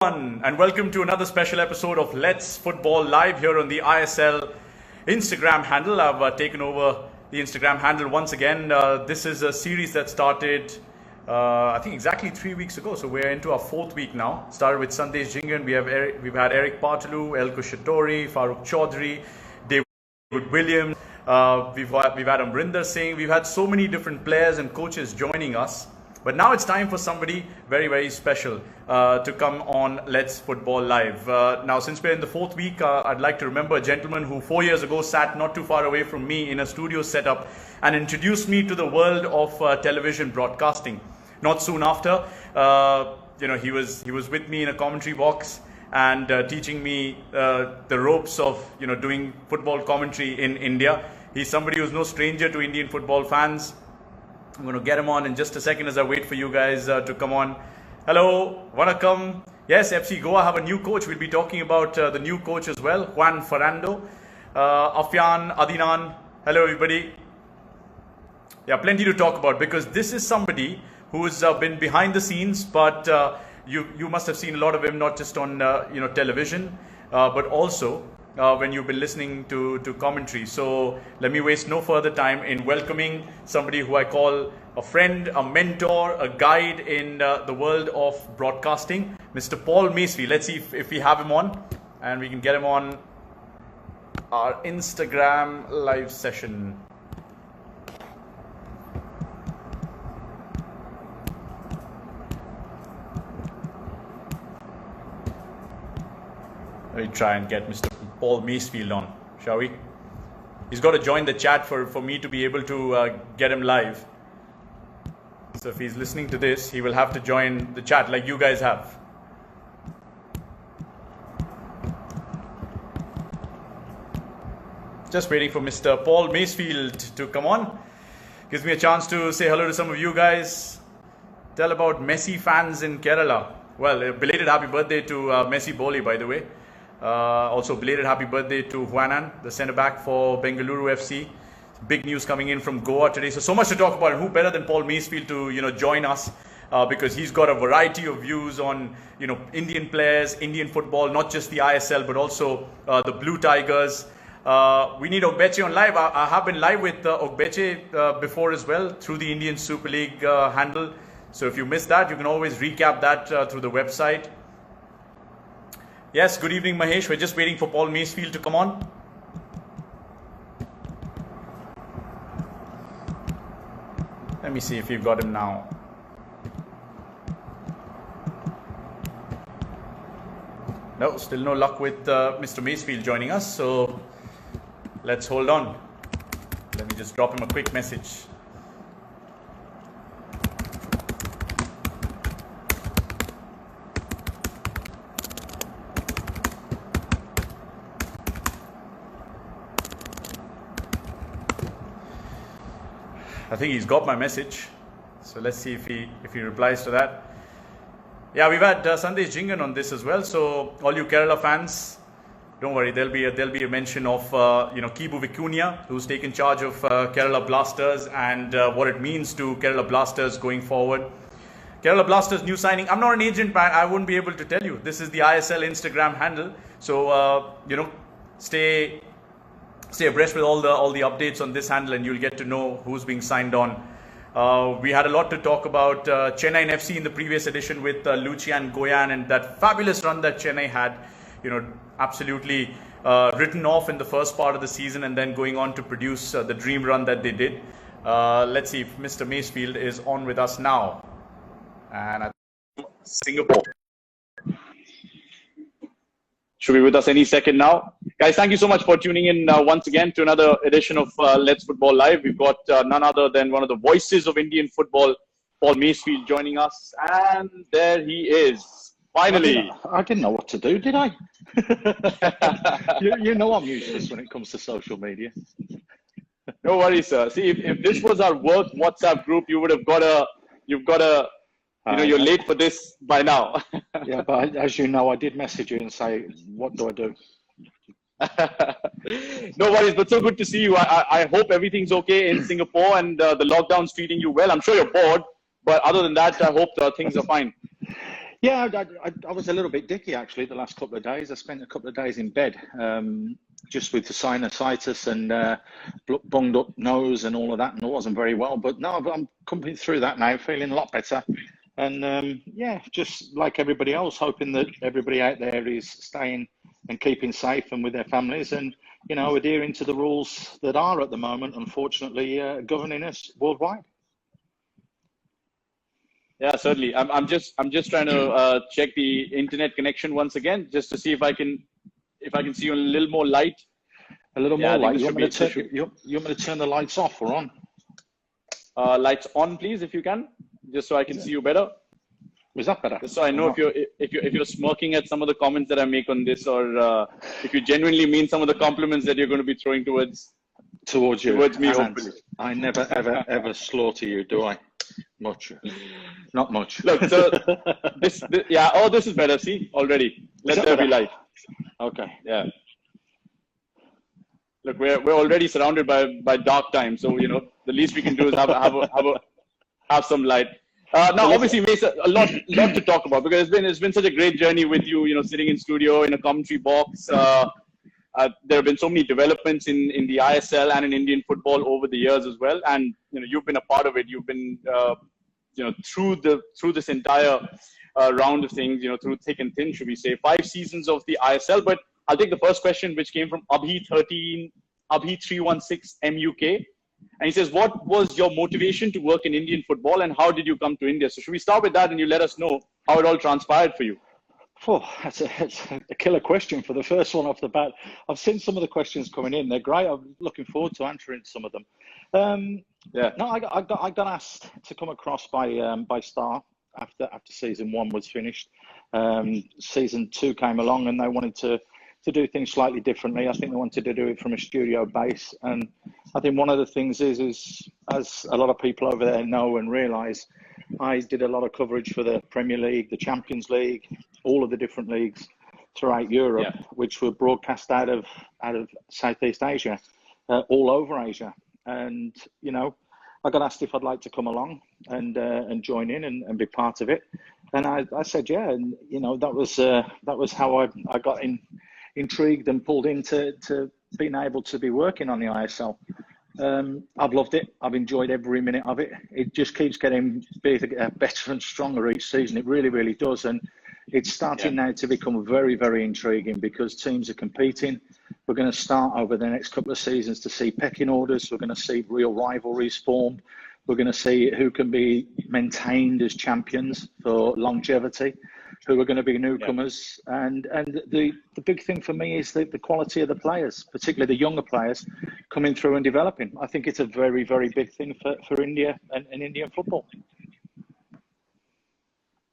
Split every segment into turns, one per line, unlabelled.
And welcome to another special episode of Let's Football Live here on the ISL Instagram handle. I've taken over the Instagram handle once again. This is a series that started, I think, exactly 3 weeks ago. So we're into our fourth week now. Started with Sandesh Jingan. We've had Eric Partalu, Eelco Schattorie, Farooq Chaudhary, David Williams. We've had Amrinder Singh. We've had so many different players and coaches joining us. But now it's time for somebody very, very special to come on Let's Football Live. Now, since we're in the fourth week, I'd like to remember a gentleman who 4 years ago sat not too far away from me in a studio setup and introduced me to the world of television broadcasting. Not soon after, he was with me in a commentary box and teaching me the ropes of doing football commentary in India. He's somebody who's no stranger to Indian football fans. I'm going to get him on in just a second as I wait for you guys to come on. Hello, Vanakkam. Yes, FC Goa have a new coach. We'll be talking about the new coach as well, Juan Fernando. Afyan, Adinan. Hello, everybody. Yeah, plenty to talk about because this is somebody who's been behind the scenes, but you must have seen a lot of him, not just on television, but also when you've been listening to commentary. So let me waste no further time in welcoming somebody who I call a friend, a mentor, a guide in the world of broadcasting, Mr. Paul Masefield. Let's see if we have him on and we can get him on our Instagram live session. Let me try and get Mr. Paul Masefield on, shall we? He's got to join the chat for me to be able to get him live. So if he's listening to this, he will have to join the chat like you guys have. Just waiting for Mr. Paul Masefield to come on. Gives me a chance to say hello to some of you guys. Tell about Messi fans in Kerala. Well, a belated happy birthday to Messi Boli, by the way. Also belated happy birthday to Juanan, the centre back for Bengaluru FC. Big news coming in from Goa today. So much to talk about. And who better than Paul Masefield to join us because he's got a variety of views on Indian players, Indian football, not just the ISL but also the Blue Tigers. We need Ogbeche on live. I have been live with Ogbeche before as well through the Indian Super League handle. So if you missed that, you can always recap that through the website. Yes, good evening, Mahesh. We're just waiting for Paul Masefield to come on. Let me see if we've got him now. No, still no luck with Mr. Masefield joining us. So let's hold on. Let me just drop him a quick message. I think he's got my message, so let's see if he replies to that. Yeah, we've had Sandesh Jingan on this as well. So all you Kerala fans, don't worry. There'll be a mention of Kibu Vicuña, who's taken charge of Kerala Blasters and what it means to Kerala Blasters going forward. Kerala Blasters new signing. I'm not an agent, but I wouldn't be able to tell you. This is the ISL Instagram handle, so stay abreast with all the updates on this handle and you'll get to know who's being signed on. We had a lot to talk about Chennaiyin FC in the previous edition with Lucian Goyan and that fabulous run that Chennai had, absolutely written off in the first part of the season and then going on to produce the dream run that they did. Let's see if Mr. Masefield is on with us now. And Singapore should be with us any second now. Guys, thank you so much for tuning in once again to another edition of Let's Football Live. We've got none other than one of the voices of Indian football, Paul Masefield, joining us. And there he is, finally.
I didn't know what to do, did I? you know I'm useless when it comes to social media.
No worries, sir. See, if this was our work WhatsApp group, you're late for this by now.
Yeah, but as you know, I did message you and say, what do I do?
No worries, but so good to see you. I hope everything's okay in Singapore and the lockdown's treating you well. I'm sure you're bored, but other than that, I hope things are fine.
Yeah, I was a little bit dicky actually the last couple of days. I spent a couple of days in bed, just with the sinusitis and bunged up nose and all of that, and it wasn't very well. But no, I'm coming through that now, feeling a lot better. And yeah, just like everybody else, hoping that everybody out there is staying and keeping safe and with their families, and adhering to the rules that are at the moment, unfortunately, governing us worldwide.
Yeah, certainly. I'm just trying to check the internet connection once again, just to see if I can see you in a little more light.
A little more light. You want me to turn the lights off or on?
Lights on, please, if you can, just so I can see you better.
Was that better?
Just so I know if you're smirking at some of the comments that I make on this, or if you genuinely mean some of the compliments that you're going to be throwing towards
you,
towards me.
Anant,
hopefully,
I never ever slaughter you, do I? Much, not much.
Look, so this yeah. Oh, this is better. See, already. Let there be light.
Okay.
Yeah. Look, we're already surrounded by dark times, so the least we can do is have some light. Now, obviously, Mace, a lot to talk about, because it's been such a great journey with you. Sitting in studio in a commentary box. There have been so many developments in the ISL and in Indian football over the years as well, and you've been a part of it. You've been through this entire round of things, through thick and thin, should we say, 5 seasons of the ISL. But I'll take the first question, which came from Abhi316 MUK, and he says, what was your motivation to work in Indian football, and how did you come to India? So should we start with that, and you let us know how it all transpired for you?
Oh, that's a killer question for the first one off the bat. I've seen some of the questions coming in. They're great. I'm looking forward to answering some of them.
Yeah.
No, I got asked to come across by Star after season 1 was finished. Season 2 came along, and they wanted to do things slightly differently. I think they wanted to do it from a studio base. And I think one of the things is, as a lot of people over there know and realise, I did a lot of coverage for the Premier League, the Champions League, all of the different leagues throughout Europe, which were broadcast out of Southeast Asia, all over Asia. And, I got asked if I'd like to come along and join in and be part of it. And I said, yeah. And, that was how I got intrigued and pulled into being able to be working on the ISL. I've loved it. I've enjoyed every minute of it. It just keeps getting better and stronger each season. It really, really does. And it's starting now to become very, very intriguing, because teams are competing. We're going to start over the next couple of seasons to see pecking orders. We're going to see real rivalries formed. We're going to see who can be maintained as champions for longevity, who are going to be newcomers. And the big thing for me is the quality of the players, particularly the younger players coming through and developing. I think it's a very, very big thing for India and Indian football.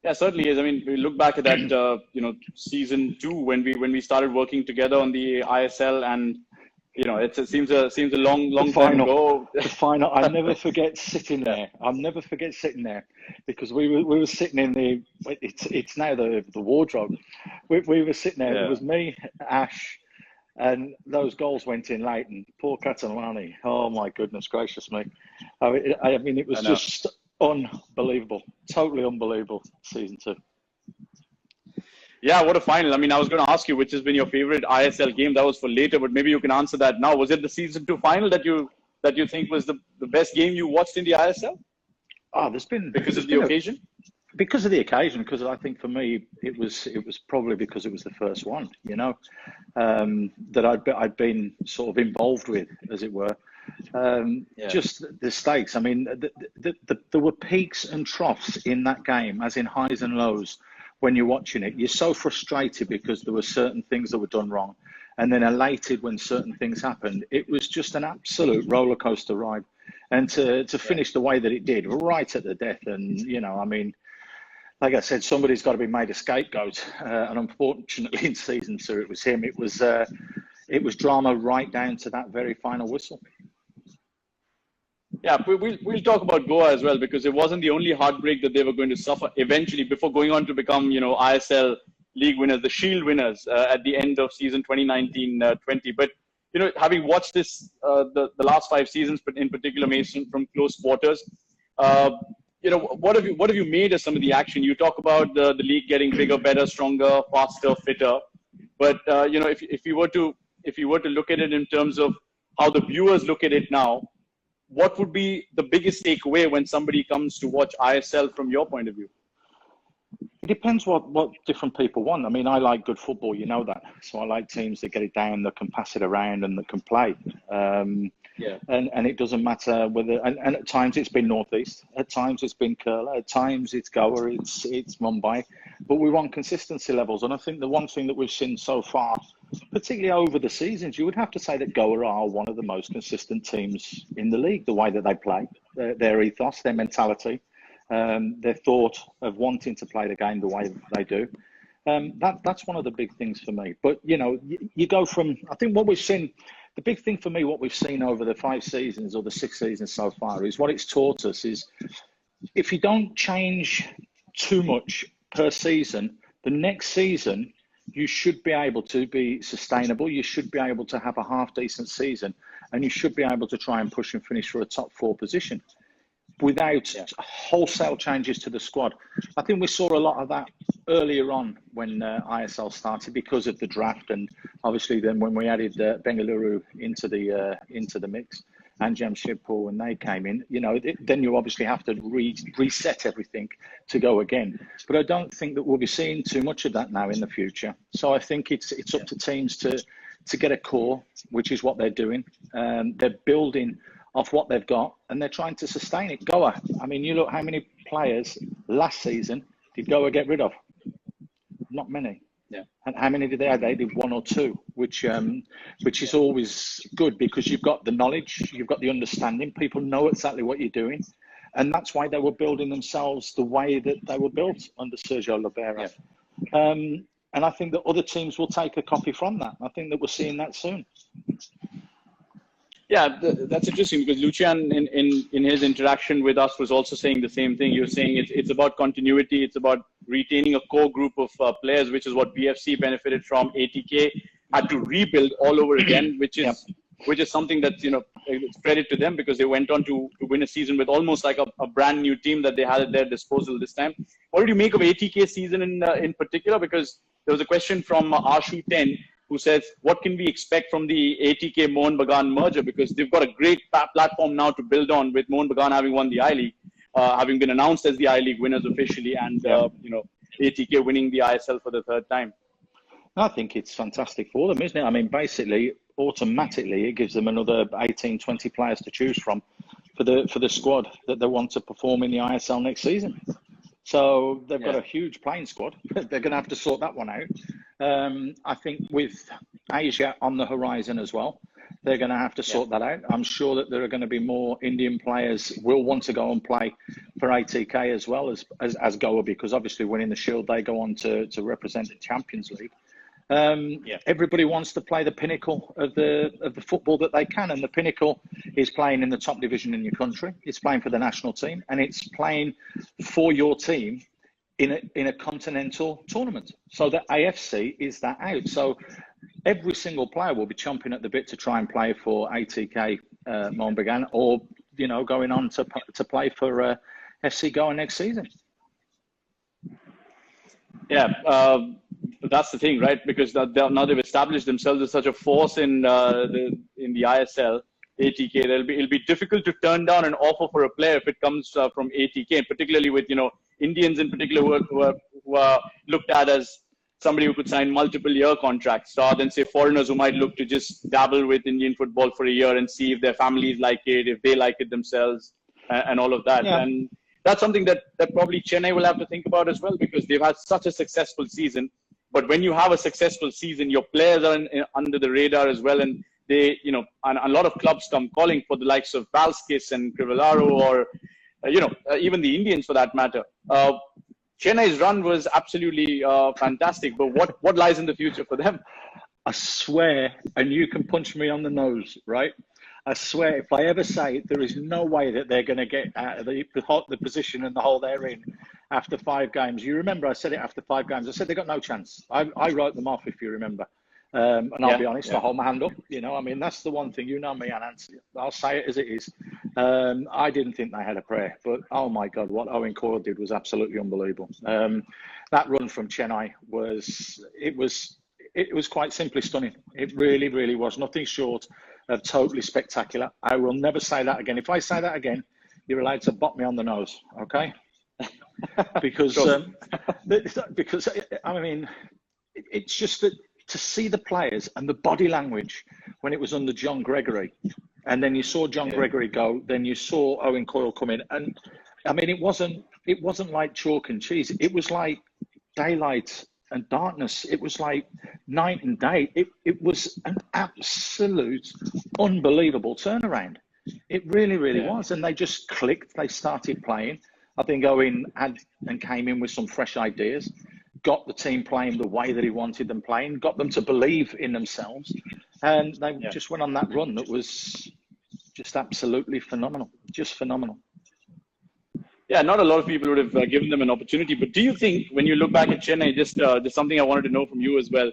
Yeah, certainly is. I mean, we look back at that, season 2 when we started working together on the ISL, and it seems a long time ago.
The final. I'll never forget sitting there. Because we were sitting in it's now the wardrobe. We were sitting there. Yeah. It was me, Ash, and those goals went in late. And poor Catalani. Oh my goodness gracious me! I mean, it was just unbelievable, totally unbelievable. Season 2.
Yeah, what a final. I mean, I was going to ask you which has been your favorite ISL game. That was for later, but maybe you can answer that now. Was it the season 2 final that you think was the best game you watched in the ISL? Because of the occasion?
Because of the occasion, because I think for me it was probably because it was the first one, that I'd been sort of involved with, as it were. Just the stakes. I mean, there were peaks and troughs in that game, as in highs and lows. When you're watching it, you're so frustrated because there were certain things that were done wrong, and then elated when certain things happened. It was just an absolute roller coaster ride, and to finish the way that it did, right at the death. And I mean, like I said, somebody's got to be made a scapegoat, and unfortunately, in season 2, it was him. It was drama right down to that very final whistle.
Yeah, we'll talk about Goa as well, because it wasn't the only heartbreak that they were going to suffer eventually before going on to become, ISL league winners, the Shield winners at the end of season 2019-20. But, having watched this, the last 5 seasons, but in particular, Mason, from close quarters, what have you made of some of the action? You talk about the league getting bigger, better, stronger, faster, fitter. But if you were to look at it in terms of how the viewers look at it now, what would be the biggest takeaway when somebody comes to watch ISL from your point of view?
It depends what different people want. I mean, I like good football, you know that. So I like teams that get it down, that can pass it around and that can play. And it doesn't matter whether, and at times it's been Northeast, at times it's been Kerala, at times it's Goa, it's Mumbai, but we want consistency levels. And I think the one thing that we've seen so far, particularly over the seasons, you would have to say that Goa are one of the most consistent teams in the league, the way that they play, their ethos, their mentality, their thought of wanting to play the game the way they do. That's one of the big things for me. But, you go from, I think what we've seen, the big thing for me, what we've seen over the 5 seasons or the 6 seasons so far is what it's taught us is if you don't change too much per season, the next season, you should be able to be sustainable. You should be able to have a half decent season and you should be able to try and push and finish for a top 4 position without wholesale changes to the squad. I think we saw a lot of that earlier on when ISL started because of the draft, and obviously then when we added Bengaluru into the mix and Jamshedpur when they came in, then you obviously have to reset everything to go again. But I don't think that we'll be seeing too much of that now in the future. So I think it's up to teams to get a core, which is what they're doing. They're building off what they've got, and they're trying to sustain it. Goa, I mean, you look how many players last season did Goa get rid of? Not many.
Yeah.
And how many did they have? They did 1 or 2, which is always good because you've got the knowledge, you've got the understanding, people know exactly what you're doing. And that's why they were building themselves the way that they were built under Sergio Libera. Yeah. And I think that other teams will take a copy from that. I think that we're seeing that soon.
Yeah, that's interesting because Lucian in his interaction with us was also saying the same thing. You're saying it's about continuity, it's about retaining a core group of players, which is what BFC benefited from. ATK had to rebuild all over again, which is something that's it's credit to them because they went on to win a season with almost like a brand new team that they had at their disposal this time. What did you make of ATK season in particular? Because there was a question from Ashu 10. Who says, what can we expect from the ATK Mohun Bagan merger? Because they've got a great platform now to build on with Mohun Bagan having won the I-League, having been announced as the I-League winners officially, and ATK winning the ISL for the 3rd time.
I think it's fantastic for them, isn't it? I mean, basically, automatically, it gives them another 18, 20 players to choose from for the squad that they want to perform in the ISL next season. So they've got a huge playing squad. They're going to have to sort that one out. I think with Asia on the horizon as well, they're going to have to sort that out. I'm sure that there are going to be more Indian players will want to go and play for ATK as well as Goa, because obviously winning the Shield, they go on to represent the Champions League. Everybody wants to play the pinnacle of the football that they can, and the pinnacle is playing in the top division in your country. It's playing for the national team, and it's playing for your team in a continental tournament. So the AFC is that out. So every single player will be chomping at the bit to try and play for ATK Mohun Bagan, or going on to play for FC Goa next season. Yeah.
That's the thing, right? Because now they've established themselves as such a force in the ISL, ATK. It'll be difficult to turn down an offer for a player if it comes from ATK, and particularly with Indians in particular who are looked at as somebody who could sign multiple year contracts, rather than say foreigners who might look to just dabble with Indian football for a year and see if their families like it, if they like it themselves, and all of that. Yeah. And that's something that probably Chennai will have to think about as well, because they've had such a successful season. But when you have a successful season, your players are under the radar as well. And they, and a lot of clubs come calling for the likes of Valskis and Crivellaro, or, even the Indians for that matter. Chennai's run was absolutely fantastic. But what lies in the future for them?
I swear, and you can punch me on the nose, right? I swear, if I ever say it, there is no way that they're going to get out of the position and the hole they're in after 5 games. You remember I said it after 5 games. I said they got no chance. I wrote them off, if you remember. And I'll be honest, I'll hold my hand up. You know, I mean, that's the one thing, you know me, Anant. I'll say it as it is. I didn't think they had a prayer, but oh my God, what Owen Coyle did was absolutely unbelievable. That run from Chennai was quite simply stunning. It really, really was. Nothing short of totally spectacular. I will never say that again. If I say that again, you're allowed to bop me on the nose, okay? Because I mean, it's just that to see the players and the body language when it was under John Gregory, and then you saw John Gregory go, then you saw Owen Coyle come in, and I mean, it wasn't like chalk and cheese. It was like daylight and darkness. It was like night and day. It was an absolute unbelievable turnaround. It really, really was. And they just clicked. They started playing. I think Owen came in with some fresh ideas, got the team playing the way that he wanted them playing, got them to believe in themselves. And they just went on that run that was just absolutely phenomenal. Just phenomenal.
Yeah, not a lot of people would have given them an opportunity. But do you think, when you look back at Chennai, just something I wanted to know from you as well,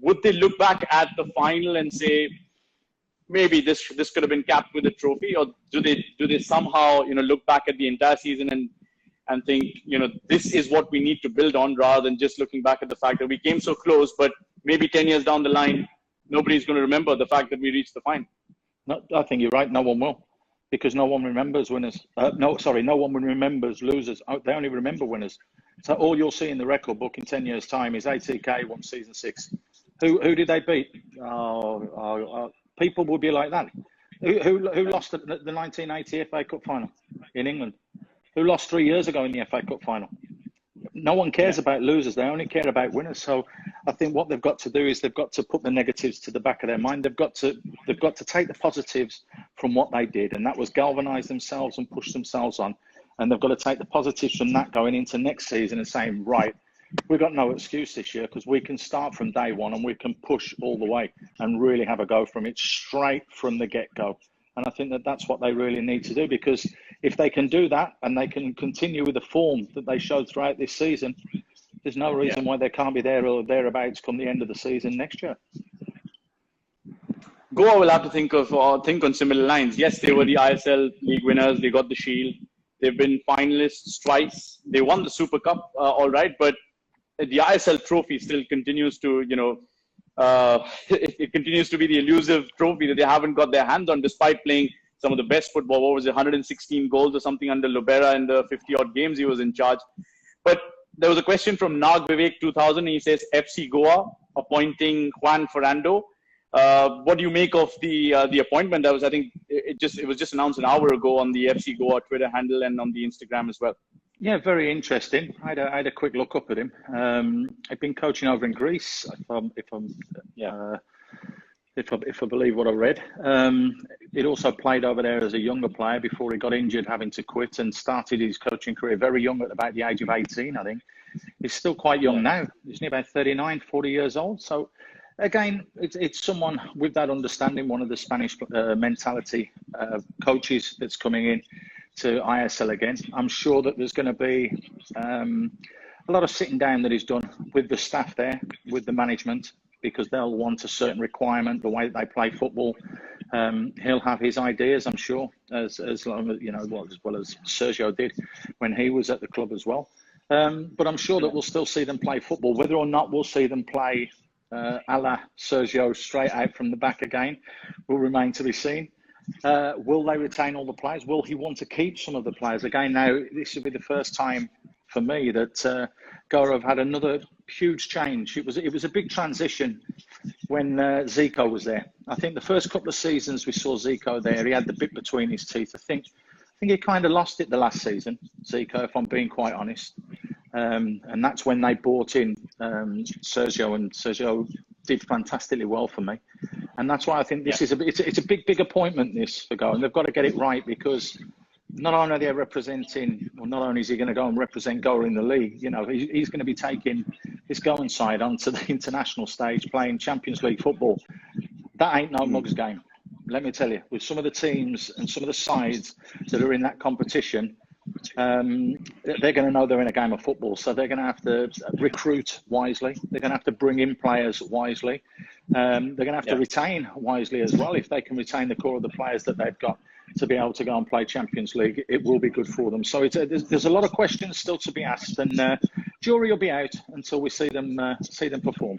would they look back at the final and say, maybe this could have been capped with a trophy, or do they somehow look back at the entire season and think this is what we need to build on, rather than just looking back at the fact that we came so close, but maybe 10 years down the line nobody's going to remember the fact that we reached the final?
No, I think you're right. No one will, because no one remembers winners. No one remembers losers. They only remember winners. So all you'll see in the record book in 10 years' time is ATK won season 6. Who did they beat? People will be like that. Who lost the 1980 FA Cup final in England? Who lost 3 years ago in the FA Cup final? No one cares about losers. They only care about winners. So I think what they've got to do is they've got to put the negatives to the back of their mind. They've got to take the positives from what they did, and that was galvanise themselves and push themselves on. And they've got to take the positives from that going into next season and saying, right, we've got no excuse this year, because we can start from day one and we can push all the way and really have a go from it straight from the get-go. And I think that that's what they really need to do, because if they can do that and they can continue with the form that they showed throughout this season, there's no reason why they can't be there or thereabouts come the end of the season next year.
Goa will have to think on similar lines. Yes, they were the ISL league winners. They got the Shield. They've been finalists twice. They won the Super Cup, all right, but the ISL trophy still continues to, it continues to be the elusive trophy that they haven't got their hands on, despite playing some of the best football. What was it, 116 goals or something under Lubera in the 50-odd games he was in charge. But there was a question from Nag Vivek 2000. He says, FC Goa appointing Juan Fernando. What do you make of the appointment? That was, I think, it was just announced an hour ago on the FC Goa Twitter handle and on the Instagram as well.
Yeah, very interesting. I had a quick look up at him. I've been coaching over in Greece, if I believe what I read. He'd also played over there as a younger player before he got injured, having to quit, and started his coaching career very young, at about the age of 18, I think. He's still quite young now. He's about 39, 40 years old. So again, it's someone with that understanding, one of the Spanish mentality coaches that's coming in to ISL again. I'm sure that there's going to be a lot of sitting down that is done with the staff there, with the management, because they'll want a certain requirement, the way that they play football. He'll have his ideas, I'm sure, as long as, as well as Sergio did when he was at the club as well. But I'm sure that we'll still see them play football. Whether or not we'll see them play a la Sergio straight out from the back again will remain to be seen. Will they retain all the players? Will he want to keep some of the players? Again, now, this will be the first time for me that Goa have had another huge change. It was a big transition when Zico was there. I think the first couple of seasons we saw Zico there, he had the bit between his teeth. I think he kind of lost it the last season, Zico, if I'm being quite honest. And that's when they brought in Sergio, and Sergio did fantastically well for me. And that's why I think this is it's a big appointment, this, for Goa, and they've got to get it right, because not only are they representing, well, not only is he going to go and represent Goa in the league, he's going to be taking this Goan side onto the international stage, playing Champions League football. That ain't no mugs game. Let me tell you, with some of the teams and some of the sides that are in that competition, they're going to know they're in a game of football, so they're going to have to recruit wisely. They're going to have to bring in players wisely. They're going to have to retain wisely as well. If they can retain the core of the players that they've got to be able to go and play Champions League, it will be good for them. So there's a lot of questions still to be asked, and jury will be out until we see them perform.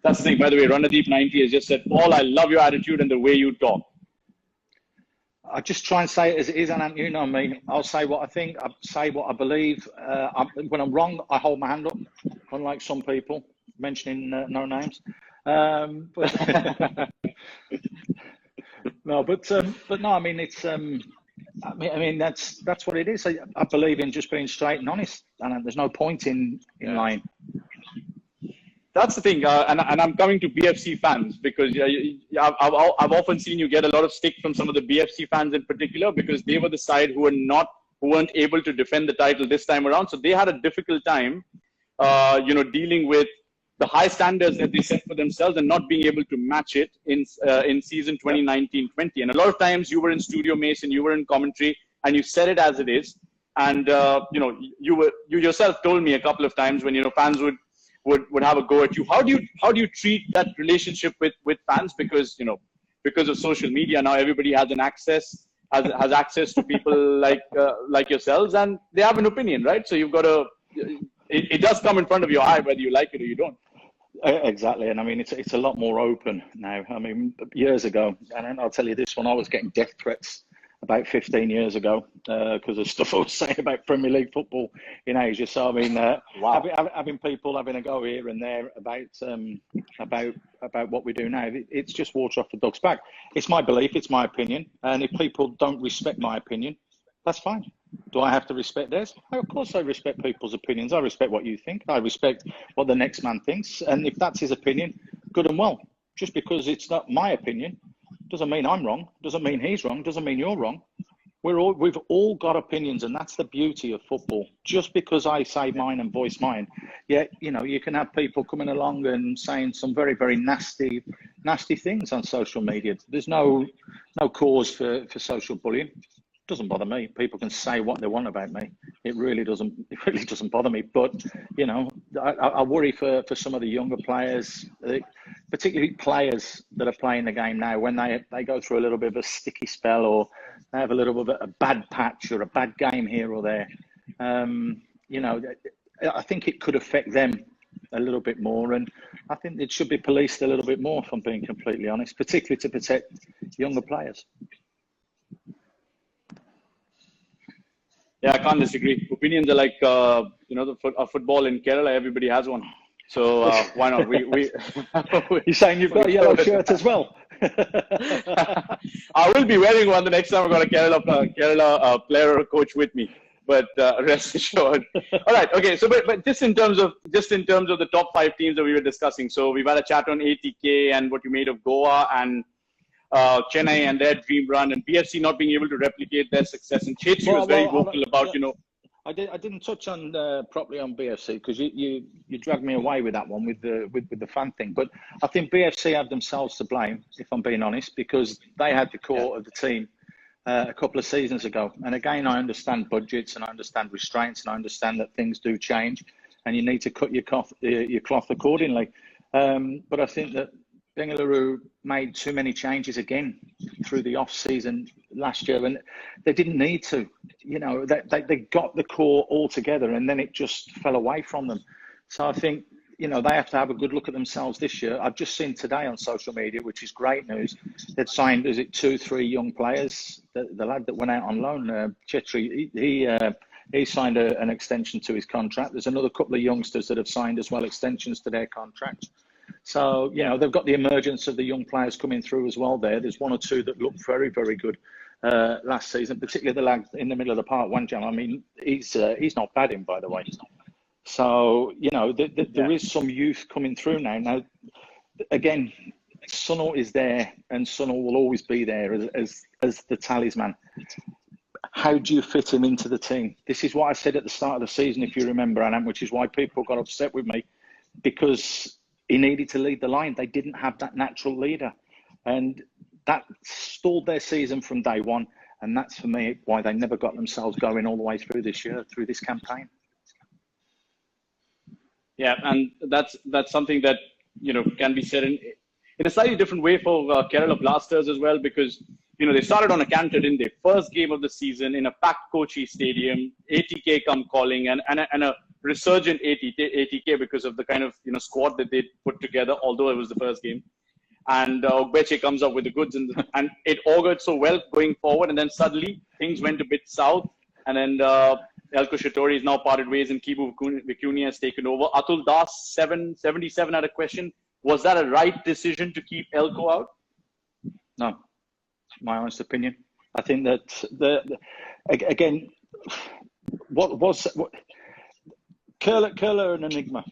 That's the thing. By the way, Ranadeep90 has just said, Paul, I love your attitude and the way you talk.
I just try and say it as it is, Anant. You know me. I'll say what I think. I say what I believe. When I'm wrong, I hold my hand up, unlike some people, mentioning no names. But no, no. I mean, it's. I mean, that's what it is. I believe in just being straight and honest, and there's no point in lying.
That's the thing, and I'm coming to BFC fans because I've often seen you get a lot of stick from some of the BFC fans in particular because they were the side who weren't able to defend the title this time around. So they had a difficult time, dealing with the high standards that they set for themselves and not being able to match it in season 2019-20. And a lot of times you were in studio, Mason, you were in commentary, and you said it as it is. And you yourself told me a couple of times when fans would have a go at you. How do you treat that relationship with fans? Because of social media now, everybody has has access to people like yourselves, and they have an opinion, right? So you've got to. It does come in front of your eye whether you like it or you don't.
Exactly, and I mean it's a lot more open now. I mean, years ago, and I'll tell you this one, I was getting death threats about 15 years ago because of stuff I was saying about Premier League football in Asia. So I mean, wow. having people having a go here and there about what we do now, it's just water off the duck's back. It's my belief, it's my opinion, and if people don't respect my opinion, that's fine. Do I have to respect theirs? Of course I respect people's opinions. I respect what you think. I respect what the next man thinks. And if that's his opinion, good and well. Just because it's not my opinion doesn't mean I'm wrong, doesn't mean he's wrong, doesn't mean you're wrong. We've all got opinions, and that's the beauty of football. Just because I say mine and voice mine, you can have people coming along and saying some very, very nasty things on social media. There's no cause for social bullying. Doesn't bother me. People can say what they want about me. It really doesn't bother me. But I worry for some of the younger players, particularly players that are playing the game now, when they go through a little bit of a sticky spell or they have a little bit of a bad patch or a bad game here or there. I think it could affect them a little bit more, and I think it should be policed a little bit more, if I'm being completely honest, particularly to protect younger players.
Yeah, I can't disagree. Opinions are like, football in Kerala, everybody has one. So why not?
You're saying you've got a yellow shirt as well?
I will be wearing one the next time I've got a Kerala player or coach with me. But rest assured. All right, okay. So, but just in terms of the top 5 teams that we were discussing. So we've had a chat on ATK and what you made of Goa and Chennai and their dream run, and BFC not being able to replicate their success. And Chetri was very vocal about,
I didn't touch on properly on BFC because you dragged me away with that one with the fan thing. But I think BFC have themselves to blame, if I'm being honest, because they had the core of the team a couple of seasons ago. And again, I understand budgets and I understand restraints and I understand that things do change and you need to cut your cloth accordingly. But I think that Bengaluru made too many changes again through the off season last year, and they didn't need to. They got the core all together, and then it just fell away from them. So I think they have to have a good look at themselves this year. I've just seen today on social media, which is great news. They'd signed 2-3 young players. The lad that went out on loan, Chetri, he signed an extension to his contract. There's another couple of youngsters that have signed as well extensions to their contracts. So, they've got the emergence of the young players coming through as well there. There's 1 or 2 that looked very, very good last season, particularly the lad in the middle of the park, Wanjam. I mean, he's not bad in, by the way. So, there is some youth coming through now. Now, again, Sunil is there and Sunil will always be there as the talisman. How do you fit him into the team? This is what I said at the start of the season, if you remember, Anant, which is why people got upset with me, because he needed to lead the line. They didn't have that natural leader. And that stalled their season from day one. And that's, for me, why they never got themselves going all the way through this year, through this campaign.
Yeah, and that's something that, can be said in a slightly different way for Kerala Blasters as well, because, they started on a canter, didn't they? First game of the season in a packed Kochi stadium, ATK come calling, and a resurgent ATK because of the kind of, squad that they put together, although it was the first game. And Ogbeche comes up with the goods, and it augured so well going forward. And then suddenly things went a bit south, and then Eelco Schattorie is now parted ways, and Kibu Vicuña has taken over. Atul Das 77 had a question: was that a right decision to keep Eelco out?
No, my honest opinion. I think that again, Kerala are an enigma,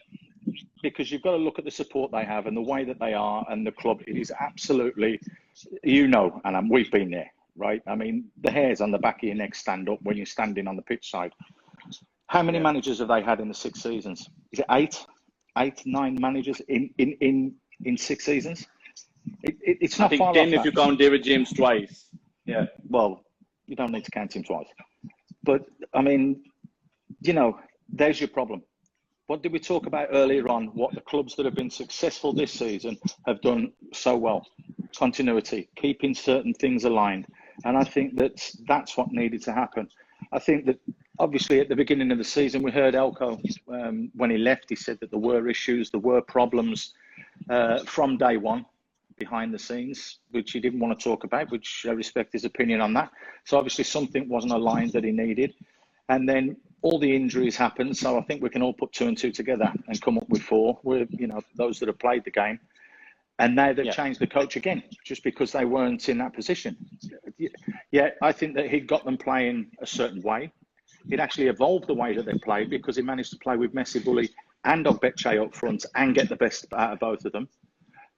because you've got to look at the support they have and the way that they are, and the club. It is absolutely, and we've been there, right? I mean, the hairs on the back of your neck stand up when you're standing on the pitch side. How many managers have they had in the 6 seasons? Is it 9 managers in 6 seasons? It's not far off. I think
10 if you count David James twice.
Yeah, well, you don't need to count him twice. But, I mean, there's your problem. What did we talk about earlier on? What the clubs that have been successful this season have done so well? Continuity, keeping certain things aligned. And I think that's what needed to happen. I think that obviously at the beginning of the season, we heard Eelco, when he left, he said that there were issues, there were problems from day one behind the scenes, which he didn't want to talk about, which I respect his opinion on that. So obviously something wasn't aligned that he needed. And then all the injuries happened. So I think we can all put 2 and 2 together and come up with 4. We're, those that have played the game. And now they've changed the coach again, just because they weren't in that position. Yeah, I think that he got them playing a certain way. It actually evolved the way that they played, because he managed to play with Masefield and Ogbeche up front and get the best out of both of them.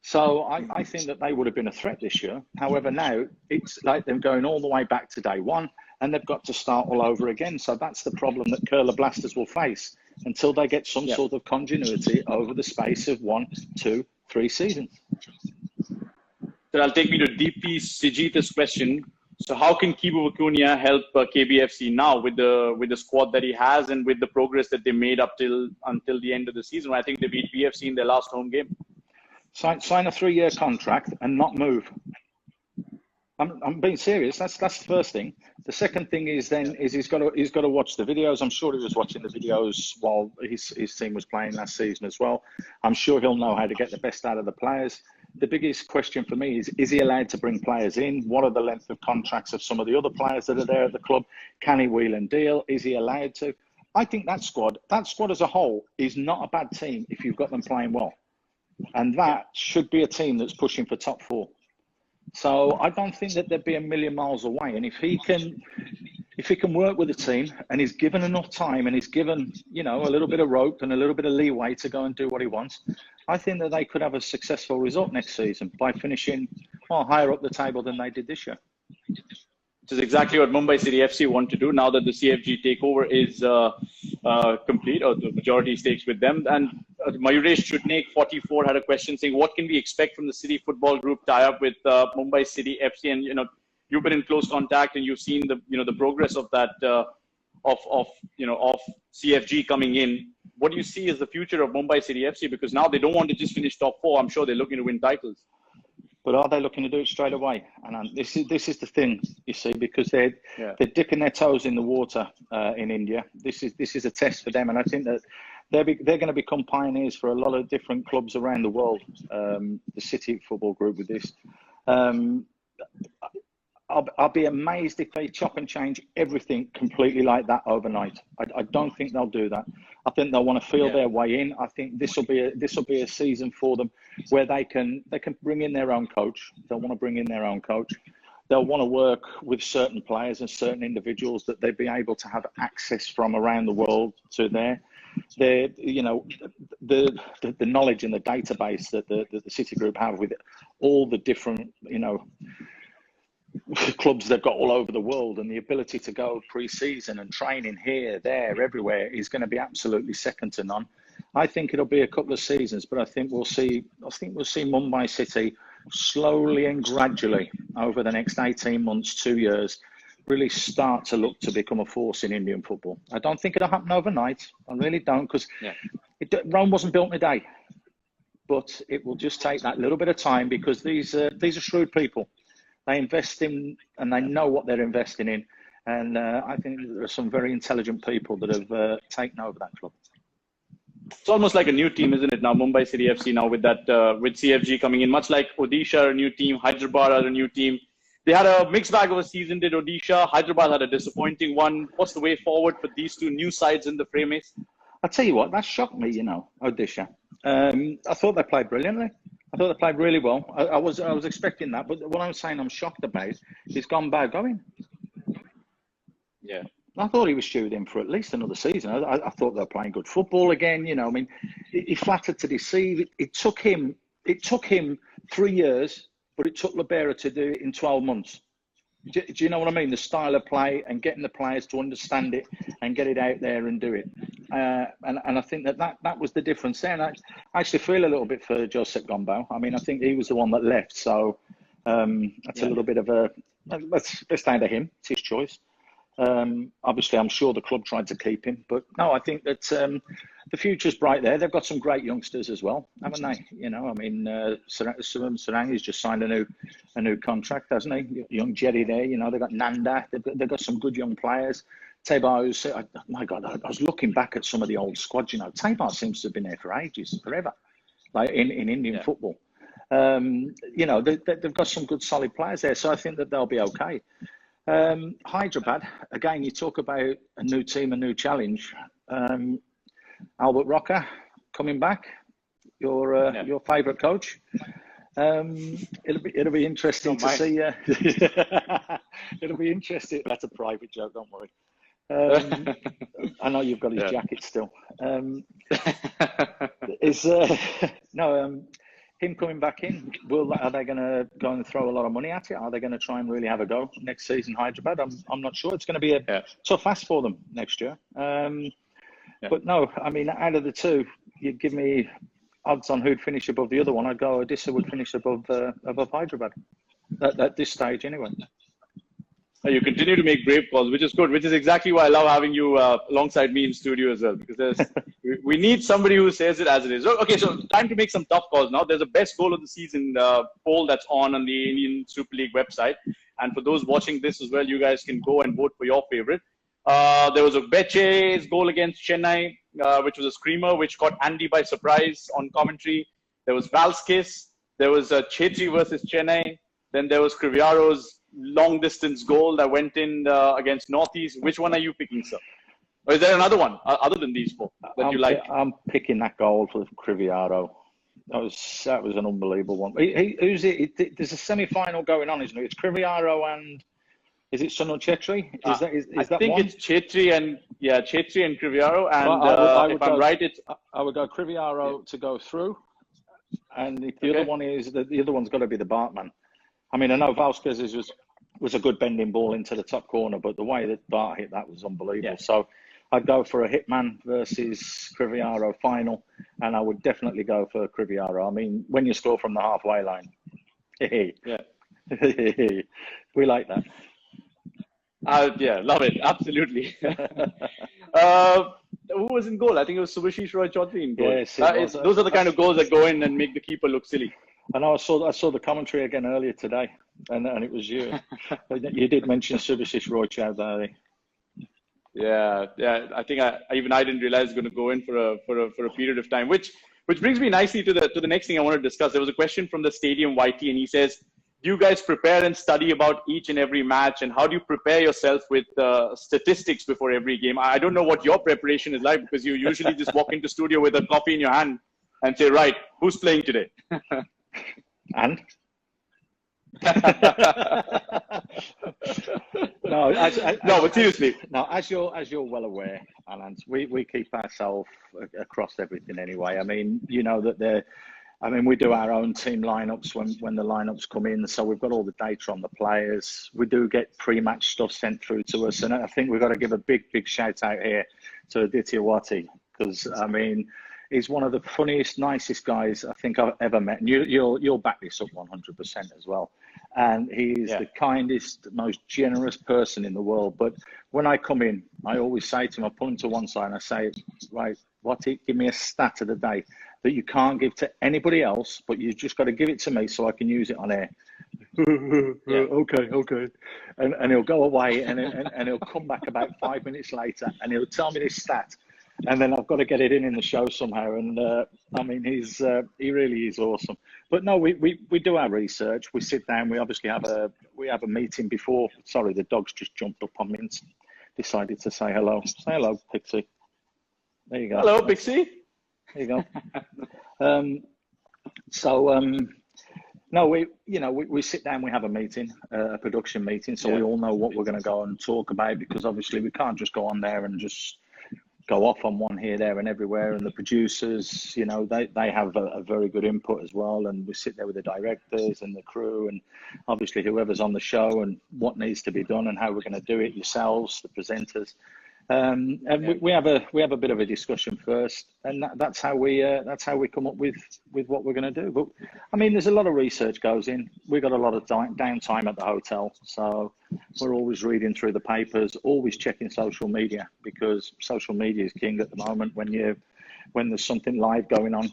So I think that they would have been a threat this year. However, now it's like them going all the way back to day one, and they've got to start all over again. So that's the problem that Kerala Blasters will face until they get some sort of continuity over the space of 1, 2, 3 seasons.
So that'll take me to DP Sijita's question. So how can Kibu Vicuña help KBFC now with the squad that he has and with the progress that they made until the end of the season? I think they beat BFC in their last home game.
Sign a 3-year contract and not move. I'm being serious. That's the first thing. The second thing is he's got to watch the videos. I'm sure he was watching the videos while his team was playing last season as well. I'm sure he'll know how to get the best out of the players. The biggest question for me is he allowed to bring players in? What are the length of contracts of some of the other players that are there at the club? Can he wheel and deal? Is he allowed to? I think that squad as a whole is not a bad team if you've got them playing well. And that should be a team that's pushing for top 4. So I don't think that they'd be a million miles away. And if he can work with the team and he's given enough time and he's given, a little bit of rope and a little bit of leeway to go and do what he wants, I think that they could have a successful result next season by finishing higher up the table than they did this year.
Which is exactly what Mumbai City FC want to do now that the CFG takeover is complete, or the majority stakes with them. And Mayuresh Chutnik, 44, had a question saying, what can we expect from the City Football Group tie-up with Mumbai City FC? And, you've been in close contact and you've seen the progress of that, of CFG coming in. What do you see as the future of Mumbai City FC? Because now they don't want to just finish top 4. I'm sure they're looking to win titles.
But are they looking to do it straight away? And this is the thing, you see, because they're dipping their toes in the water in India. This is a test for them, and I think that they're going to become pioneers for a lot of different clubs around the world. The City Football Group with this. I'll be amazed if they chop and change everything completely like that overnight. I don't think they'll do that. I think they'll want to feel their way in. I think this will be a season for them where they can bring in their own coach. They'll want to bring in their own coach. They'll want to work with certain players and certain individuals that they'll be able to have access from around the world to the knowledge and the database that the City Group have with all the different clubs they've got all over the world, and the ability to go pre-season and training here, there, everywhere is going to be absolutely second to none. I think it'll be a couple of seasons, but I think we'll see Mumbai City slowly and gradually over the next 18 months, 2 years, really start to look to become a force in Indian football. I don't think it'll happen overnight. I really don't, because Rome wasn't built in a day. But it will just take that little bit of time, because these are shrewd people. They invest in, and they know what they're investing in. And I think there are some very intelligent people that have taken over that club.
It's almost like a new team, isn't it? Now, Mumbai City FC now with that, with CFG coming in, much like Odisha are a new team, Hyderabad are a new team. They had a mixed bag of a season, did Odisha. Hyderabad had a disappointing one. What's the way forward for these two new sides in the frame, Ace?
I'll tell you what, that shocked me, Odisha. I thought they played brilliantly. I thought they played really well. I was expecting that, but what I'm saying I'm shocked about is Gombau going.
Yeah.
I thought he was stewed in for at least another season. I thought they were playing good football again. I mean, he flattered to deceive. It took him 3 years, but it took Libera to do it in 12 months. Do you know what I mean? The style of play and getting the players to understand it and get it out there and do it. And I think that was the difference there. And I actually feel a little bit for Joseph Gombau. I mean, I think he was the one that left. So that's a little bit of a, let's stand to him. It's his choice. Obviously, I'm sure the club tried to keep him. But no, I think that the future's bright there. They've got some great youngsters as well, haven't they? I mean, Sarang has just signed a new contract, hasn't he? Young Jerry there, they've got Nanda. They've got some good young players. Tabar, my God, I was looking back at some of the old squads. Tabar seems to have been there for ages, forever, like in Indian football. They've got some good solid players there, so I think that they'll be okay. Hyderabad, again, you talk about a new team, a new challenge. Albert Rocker coming back, your favourite coach. It'll be interesting to see. It'll be interesting. That's a private joke, don't worry. I know you've got his jacket still. Him coming back in, are they going to go and throw a lot of money at it? Are they going to try and really have a go next season, Hyderabad? I'm not sure. It's going to be a tough ask for them next year. But no, I mean, out of the two, you'd give me odds on who'd finish above the other one. I'd go Odisha would finish above Hyderabad at this stage anyway.
You continue to make brave calls, which is good, which is exactly why I love having you alongside me in studio as well, because we need somebody who says it as it is. Okay, so time to make some tough calls now. There's a best goal of the season poll that's on the Indian Super League website. And for those watching this as well, you guys can go and vote for your favorite. There was a Beche's goal against Chennai, which was a screamer, which caught Andy by surprise on commentary. There was Valskis. There was Chetri versus Chennai. Then there was Criviaro's long distance goal that went in against Northeast. Which one are you picking, sir? Or is there another one other than these four that you like?
I'm picking that goal for Criviaro. That was an unbelievable one. Who's it? There's a semi-final going on, isn't it? It's Criviaro and is it Sunil Chetri? Is that
I think
one?
it's Chetri and Criviaro. And if I'm right,
I would go Criviaro to go through, and the other one is the other one's got to be the Bartman. I mean, I know Valskis was a good bending ball into the top corner, but the way that Bart hit that was unbelievable. Yeah. So I'd go for a Hitman versus Criviaro final, and I would definitely go for Criviaro. I mean, when you score from the halfway line, we like that.
Love it. Absolutely. Who was in goal? I think it was Subhashish Roy Chaudhary in goal. Yes, those are the kind of goals that go in and make the keeper look silly.
I know. I saw the commentary again earlier today, and it was you. You did mention Subhashish Roy Chaudhary.
Yeah. I think I didn't realize it was going to go in for a period of time. Which brings me nicely to the next thing I want to discuss. There was a question from the Stadium YT, and he says, "Do you guys prepare and study about each and every match, and how do you prepare yourself with statistics before every game?" I don't know what your preparation is like, because you usually just walk into studio with a coffee in your hand and say, "Right, who's playing today?"
And but seriously, no. As you're well aware, Anant, we keep ourselves across everything anyway. I mean, you know that we do our own team lineups when the lineups come in, so we've got all the data on the players. We do get pre-match stuff sent through to us, and I think we've got to give a big shout out here to Aditya Wati, because I mean, he's one of the funniest, nicest guys I think I've ever met. And you'll back this up 100% as well. and he's the kindest, most generous person in the world. But when I come in, I always say to him, I pull him to one side and I say, right, give me a stat of the day that you can't give to anybody else, but you've just got to give it to me so I can use it on air. Okay. And he'll go away and he'll come back about 5 minutes later and he'll tell me this stat. And then I've got to get it in the show somehow. And I mean, he really is awesome. But no, we do our research. We sit down. We obviously have a meeting before. Sorry, the dog's just jumped up on me and decided to say hello. Say hello, Pixie. There you go.
Hello, Pixie.
There you go. No, we sit down, we have a meeting, a production meeting, so we all know what we're going to go and talk about, because obviously we can't just go on there and just go off on one here, there and everywhere. And the producers, they have a very good input as well. And we sit there with the directors and the crew and obviously whoever's on the show and what needs to be done and how we're going to do it, yourselves, the presenters. And we have a bit of a discussion first, and that's how we come up with what we're going to do. But I mean, there's a lot of research goes in. We've got a lot of downtime at the hotel, so we're always reading through the papers, always checking social media, because social media is king at the moment. When there's something live going on,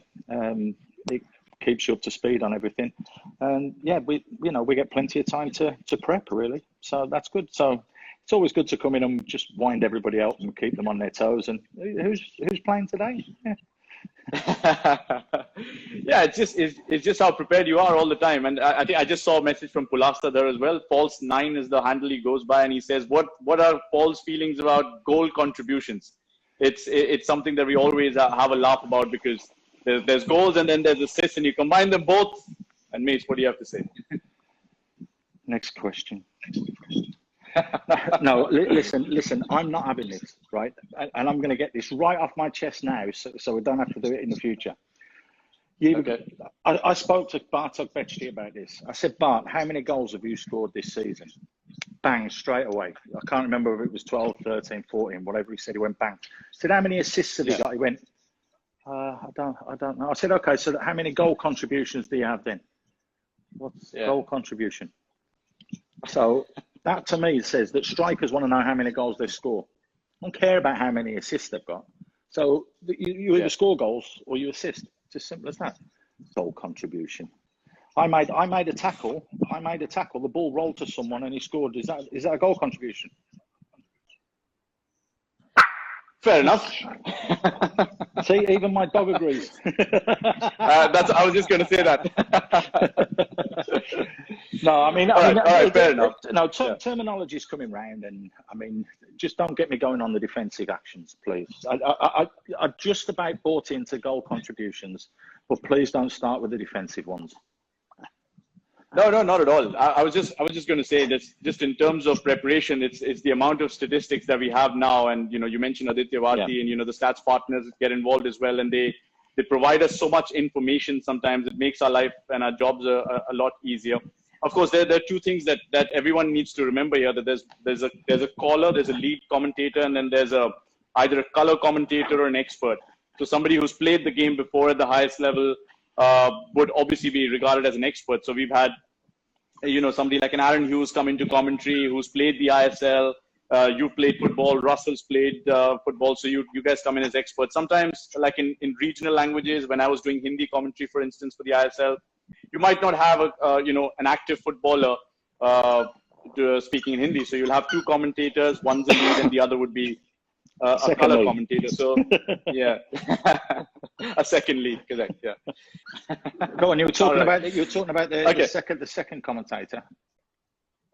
it keeps you up to speed on everything. And we get plenty of time to prep, really. So that's good. So it's always good to come in and just wind everybody out and keep them on their toes. And who's playing today?
It's just how prepared you are all the time. And I think I just saw a message from Pulasta there as well. False 9 is the handle he goes by, and he says, "What are Paul's feelings about goal contributions?" It's something that we always have a laugh about, because there's goals and then there's assists, and you combine them both. And Mace, what do you have to say?
Next question. No, listen, I'm not having this, right? And I'm going to get this right off my chest now, so we don't have to do it in the future. I spoke to Bartok Bechty about this. I said, Bart, how many goals have you scored this season? Bang, straight away. I can't remember if it was 12, 13, 14, whatever he said. He went bang. I said, how many assists have you got? He went, I don't know. I said, okay, so how many goal contributions do you have then? What's goal contribution? So that to me says that strikers want to know how many goals they score. I don't care about how many assists they've got. So you either score goals or you assist. It's as simple as that. Goal contribution. I made a tackle. The ball rolled to someone and he scored. Is that a goal contribution?
Fair enough.
See, even my dog agrees.
I was just going to say that.
No, I mean,
fair enough.
No, terminology is coming round, and I mean, just don't get me going on the defensive actions, please. I just about bought into goal contributions, but please don't start with the defensive ones.
No, not at all. I was just going to say that just in terms of preparation, it's the amount of statistics that we have now, and you mentioned Aditya Varti, and the stats partners get involved as well, and they provide us so much information. Sometimes it makes our life and our jobs a lot easier. Of course, there are two things that everyone needs to remember here: that there's a caller, there's a lead commentator, and then there's either a color commentator or an expert. So somebody who's played the game before at the highest level would obviously be regarded as an expert. So we've had somebody like an Aaron Hughes come into commentary, who's played the ISL. You've played football. Russell's played football. So you guys come in as experts. Sometimes, like in regional languages, when I was doing Hindi commentary, for instance, for the ISL, you might not have an active footballer speaking in Hindi. So you'll have two commentators. One's a lead, and the other would be a color commentator. So yeah, a second lead, correct? Yeah.
Go on. You were talking about the second commentator.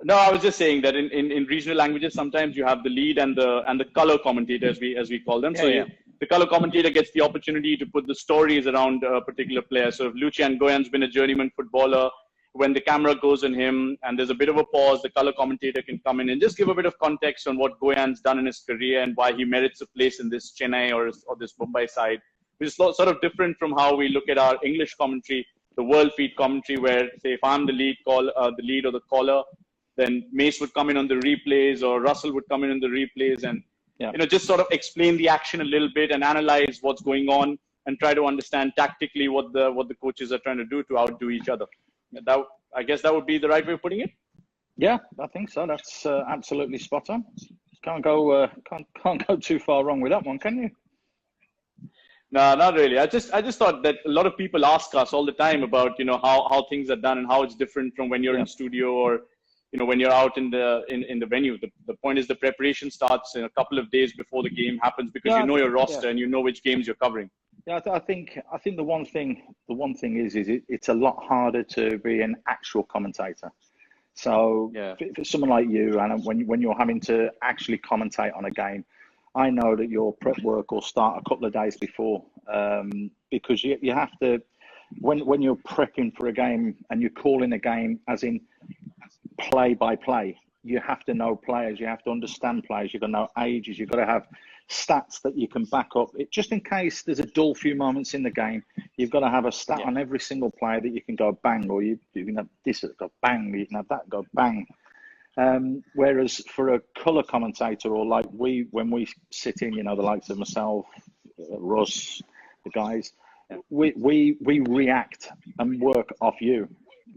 No, I was just saying that in regional languages, sometimes you have the lead and the color commentator, as we call them. The color commentator gets the opportunity to put the stories around a particular player. So if Lucian Goyan's been a journeyman footballer, when the camera goes on him and there's a bit of a pause, the color commentator can come in and just give a bit of context on what Goyan's done in his career and why he merits a place in this Chennai or this Mumbai side, which is sort of different from how we look at our English commentary, the world feed commentary, where, say, if I'm the lead or the caller, then Mace would come in on the replays, or Russell would come in on the replays, and just sort of explain the action a little bit and analyze what's going on and try to understand tactically what the coaches are trying to do to outdo each other. I guess that would be the right way of putting it.
Yeah, I think so. That's absolutely spot on. Can't go too far wrong with that one, can you?
No, not really. I just thought that a lot of people ask us all the time about, you know, how things are done and how it's different from when you're in studio or, you know, when you're out in the venue. The point is the preparation starts in a couple of days before the game happens because you know your roster and you know which games you're covering.
Yeah, I think the one thing is it's a lot harder to be an actual commentator. So for someone like you, and when you're having to actually commentate on a game, I know that your prep work will start a couple of days before, because you have to, when you're prepping for a game and you're calling a game as in play by play, you have to know players, you have to understand players, you've got to know ages, you've got to have stats that you can back up. Just in case there's a dull few moments in the game, you've got to have a stat on every single player that you can go bang, or you can have this go bang, you can have that go bang. Whereas for a colour commentator, or like when we sit in, you know, the likes of myself, Russ, the guys, we react and work off you.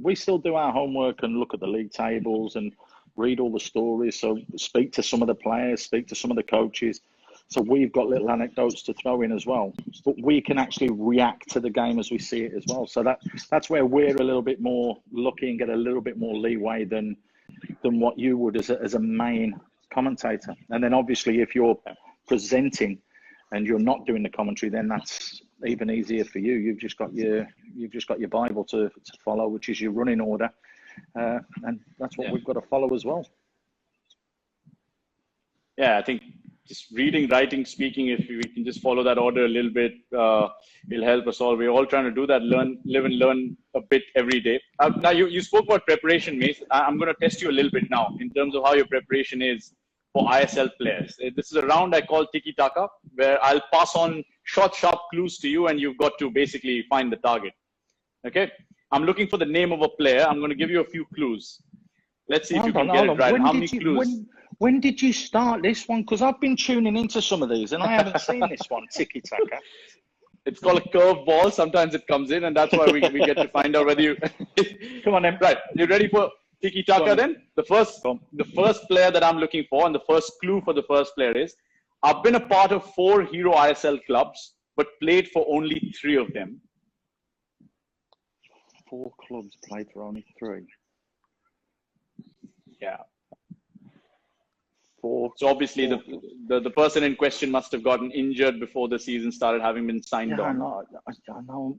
We still do our homework and look at the league tables and read all the stories. So speak to some of the players, speak to some of the coaches. So we've got little anecdotes to throw in as well. But we can actually react to the game as we see it as well. So that's where we're a little bit more lucky and get a little bit more leeway than what you would as a main commentator. And then obviously if you're presenting and you're not doing the commentary, then that's even easier for you. You've just got your Bible to follow, which is your running order, and that's what we've got to follow as well.
Yeah, I think just reading, writing, speaking, if we can just follow that order a little bit, it'll help us all. We're all trying to do that, live and learn a bit every day. Now, you spoke about preparation, Mace. I'm going to test you a little bit now in terms of how your preparation is for ISL players. This is a round I call Tiki-taka, where I'll pass on short, sharp clues to you, and you've got to basically find the target. Okay? I'm looking for the name of a player. I'm going to give you a few clues. Let's see if you can get it right. How many clues?
When did you start this one? Because I've been tuning into some of these and I haven't seen this one, Tiki-taka.
It's called a curve ball. Sometimes it comes in, and that's why we get to find out whether you...
Come on then.
Right. You ready for Tiki-taka then? The first player that I'm looking for, and the first clue for the first player is, I've been a part of 4 Hero ISL clubs, but played for only 3 of them.
4 clubs, played for only 3.
Yeah. So obviously the person in question must have gotten injured before the season started, having been signed on.
I know.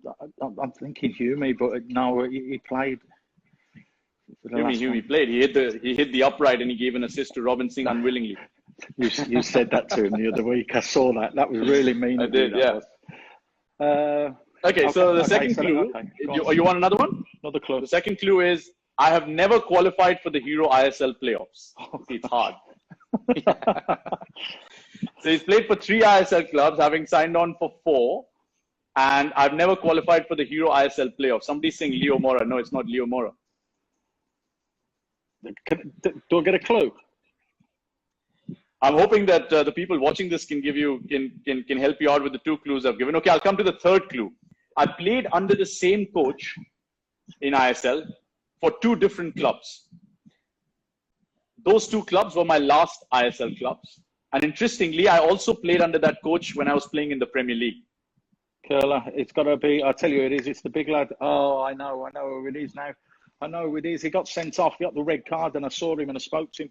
I'm thinking Hume, but no, he played.
He played. He hit the upright and he gave an assist to Robin Singh unwillingly.
You said that to him the other week. I saw that. That was really mean.
I did. Yeah. Okay. So the second clue. You want another one?
Another clue.
The second clue is I have never qualified for the Hero ISL playoffs. It's hard. So he's played for 3 ISL clubs, having signed on for 4, and I've never qualified for the Hero ISL playoffs. Somebody's saying Leo Mora. No, it's not Leo Mora.
Do I get a clue?
I'm hoping that the people watching this can help you out with the 2 clues I've given. Okay, I'll come to the third clue. I played under the same coach in ISL for 2 different clubs. Those 2 clubs were my last ISL clubs. And interestingly, I also played under that coach when I was playing in the Premier League.
Curler, it's got to be, I'll tell you who it is, it's the big lad. Oh, I know who it is now. I know who it is. He got sent off, he got the red card, and I saw him and I spoke to him.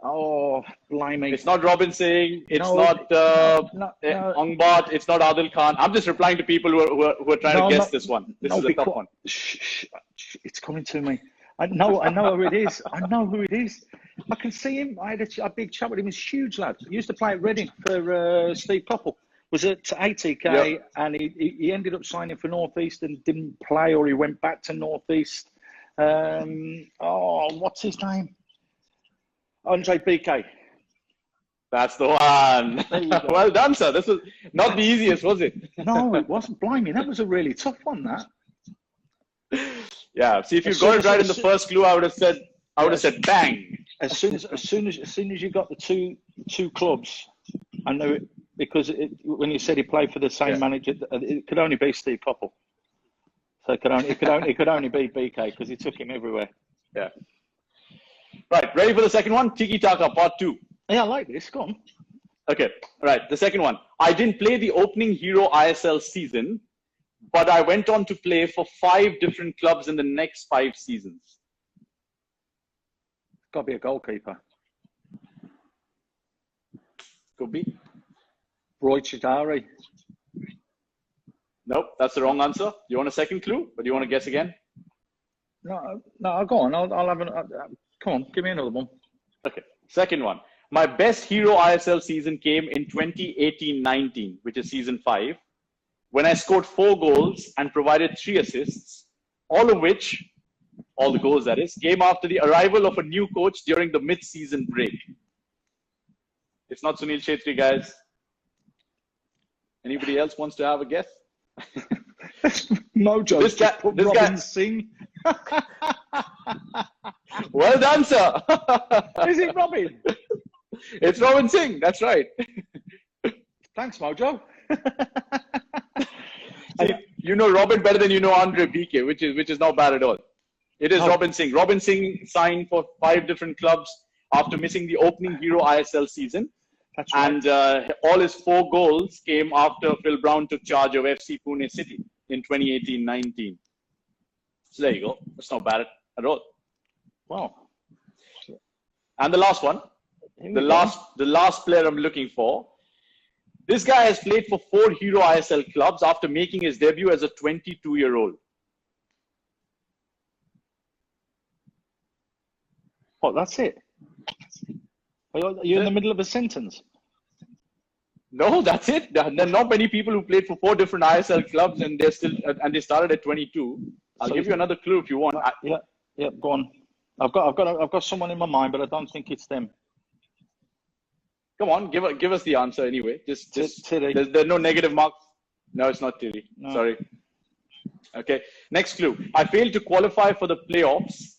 Oh, blimey.
It's not Robin Singh, it's not Ongbat, it's not Adil Khan. I'm just replying to people who are trying to guess this one. This is a tough one.
It's coming to me. I know who it is. I know who it is. I can see him. I had a big chat with him. He's a huge lad. He used to play at Reading for Steve Coppell. Was at ATK, and he ended up signing for North East and didn't play, or he went back to North East. What's his name? Andre BK.
That's the one. Well done, sir. This was not the easiest, was it?
No, it wasn't. Blimey, that was a really tough one, that.
Yeah. See, if you got it right in the first clue, I would have said bang.
As soon as you got the two clubs, I know it, because when you said he played for the same manager, it could only be Steve Coppell. So it could only be BK because he took him everywhere.
Yeah. Right. Ready for the second one? Tiki-taka part 2.
Yeah, I like this. Go on.
Okay. Right. The second one. I didn't play the opening Hero ISL season, but I went on to play for 5 different clubs in the next 5 seasons.
Got to be a goalkeeper.
Could be.
Hero Schattorie.
Nope, that's the wrong answer. You want a second clue, or do you want to guess again?
No, go on. I'll have come on, give me another one.
Okay, second one. My best Hero ISL season came in 2018-19, which is season 5, when I scored 4 goals and provided 3 assists, all the goals that is, came after the arrival of a new coach during the mid-season break. It's not Sunil Shetty, guys. Anybody else wants to have a guess?
Mojo.
This guy.
Singh.
Well done, sir.
Is it Robin?
It's Robin Singh. That's right.
Thanks, Mojo.
See, you know Robin better than you know Andre BK, which is not bad at all. It is Robin Singh. Robin Singh signed for 5 different clubs after missing the opening Hero ISL season. That's right. And all his 4 goals came after Phil Brown took charge of FC Pune City in 2018-19. So there you go. That's not bad at all.
Wow.
And the last one, the last player I'm looking for. This guy has played for 4 Hero ISL clubs after making his debut as a 22-year-old.
What? That's it? You're in the middle of a sentence.
No, that's it. There are not many people who played for 4 different ISL clubs, and they started at 22. I'll give you another clue if you want.
Yeah, go on. I've got someone in my mind, but I don't think it's them.
Come on, give us the answer anyway. Just
Tiri.
There's no negative marks. No, it's not Tiri. No. Sorry. Okay. Next clue. I failed to qualify for the playoffs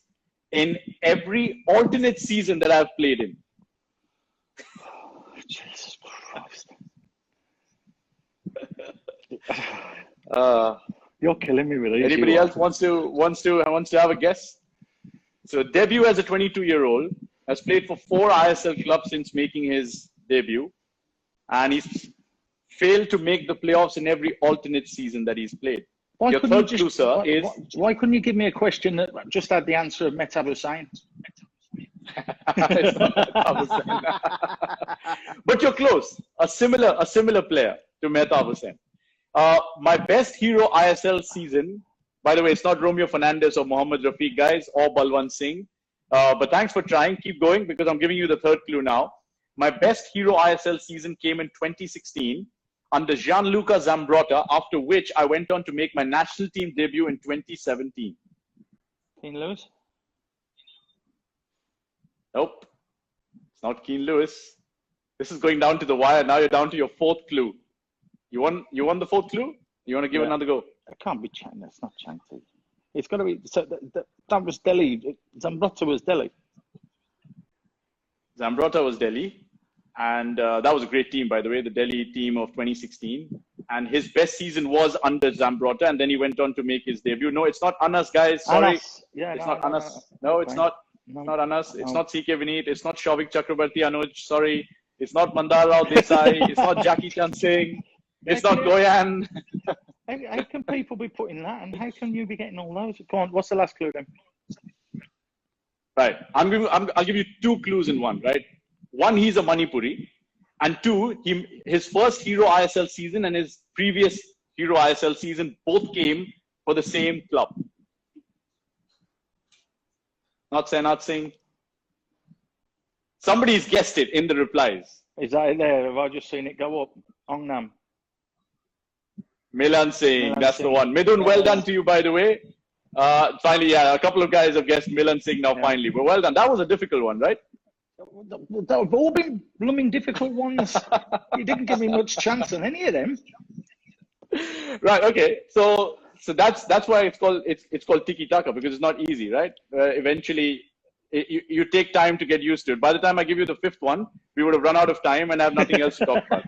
in every alternate season that I've played in.
Jesus Christ. You're killing me with these.
Anybody else wants to have a guess? So debut as a 22-year-old, has played for 4 ISL clubs since making his debut, and he's failed to make the playoffs in every alternate season that he's played. Your third clue, sir, is...
Why couldn't you give me a question that just had the answer of Mehtab Hussain?
It's not Mehtab Hussain. But you're close. A similar player to Mehtab Hussain. My best Hero ISL season, by the way, it's not Romeo Fernandez or Mohammad Rafiq, guys, or Balwant Singh. But thanks for trying. Keep going, because I'm giving you the third clue now. My best Hero ISL season came in 2016 under Gianluca Zambrotta, after which I went on to make my national team debut in 2017.
Keane Lewis?
Nope. It's not Keane Lewis. This is going down to the wire. Now you're down to your 4th clue. You want the 4th clue? You want to give another go?
It can't be Chang. That's not Changti. It's got to be. So that was Delhi. Zambrotta was Delhi.
Zambrotta was Delhi. And that was a great team, by the way, the Delhi team of 2016. And his best season was under Zambrotta, and then he went on to make his debut. No, it's not Anas, guys. Sorry.
Anas. Yeah,
it's not Anas. No, it's not. It's not Anas. It's not CK Vineet. It's not Shavik Chakrabarti Anuj. Sorry. It's not Mandar Rao Desai. It's not Jackie Chan Singh. It's not Goyan.
How can people be putting that, and how can you be getting all those? Go on. What's the last clue then?
Right. I'll give you 2 clues in one. Right. 1, he's a Manipuri, and 2, his first Hero ISL season and his previous Hero ISL season both came for the same club. Not Senat Singh. Somebody's guessed it in the replies.
Is that it there? Have I just seen it go up? Ongnam.
Milan Singh, that's the one. Midun, well done to you, by the way. Finally, a couple of guys have guessed Milan Singh now, finally. But well done. That was a difficult one, right?
They've all been blooming difficult ones. You didn't give me much chance on any of them.
Right. Okay. So that's why it's called Tiki-taka, because it's not easy, right? Eventually, you take time to get used to it. By the time I give you the 5th one, we would have run out of time and have nothing else to talk about.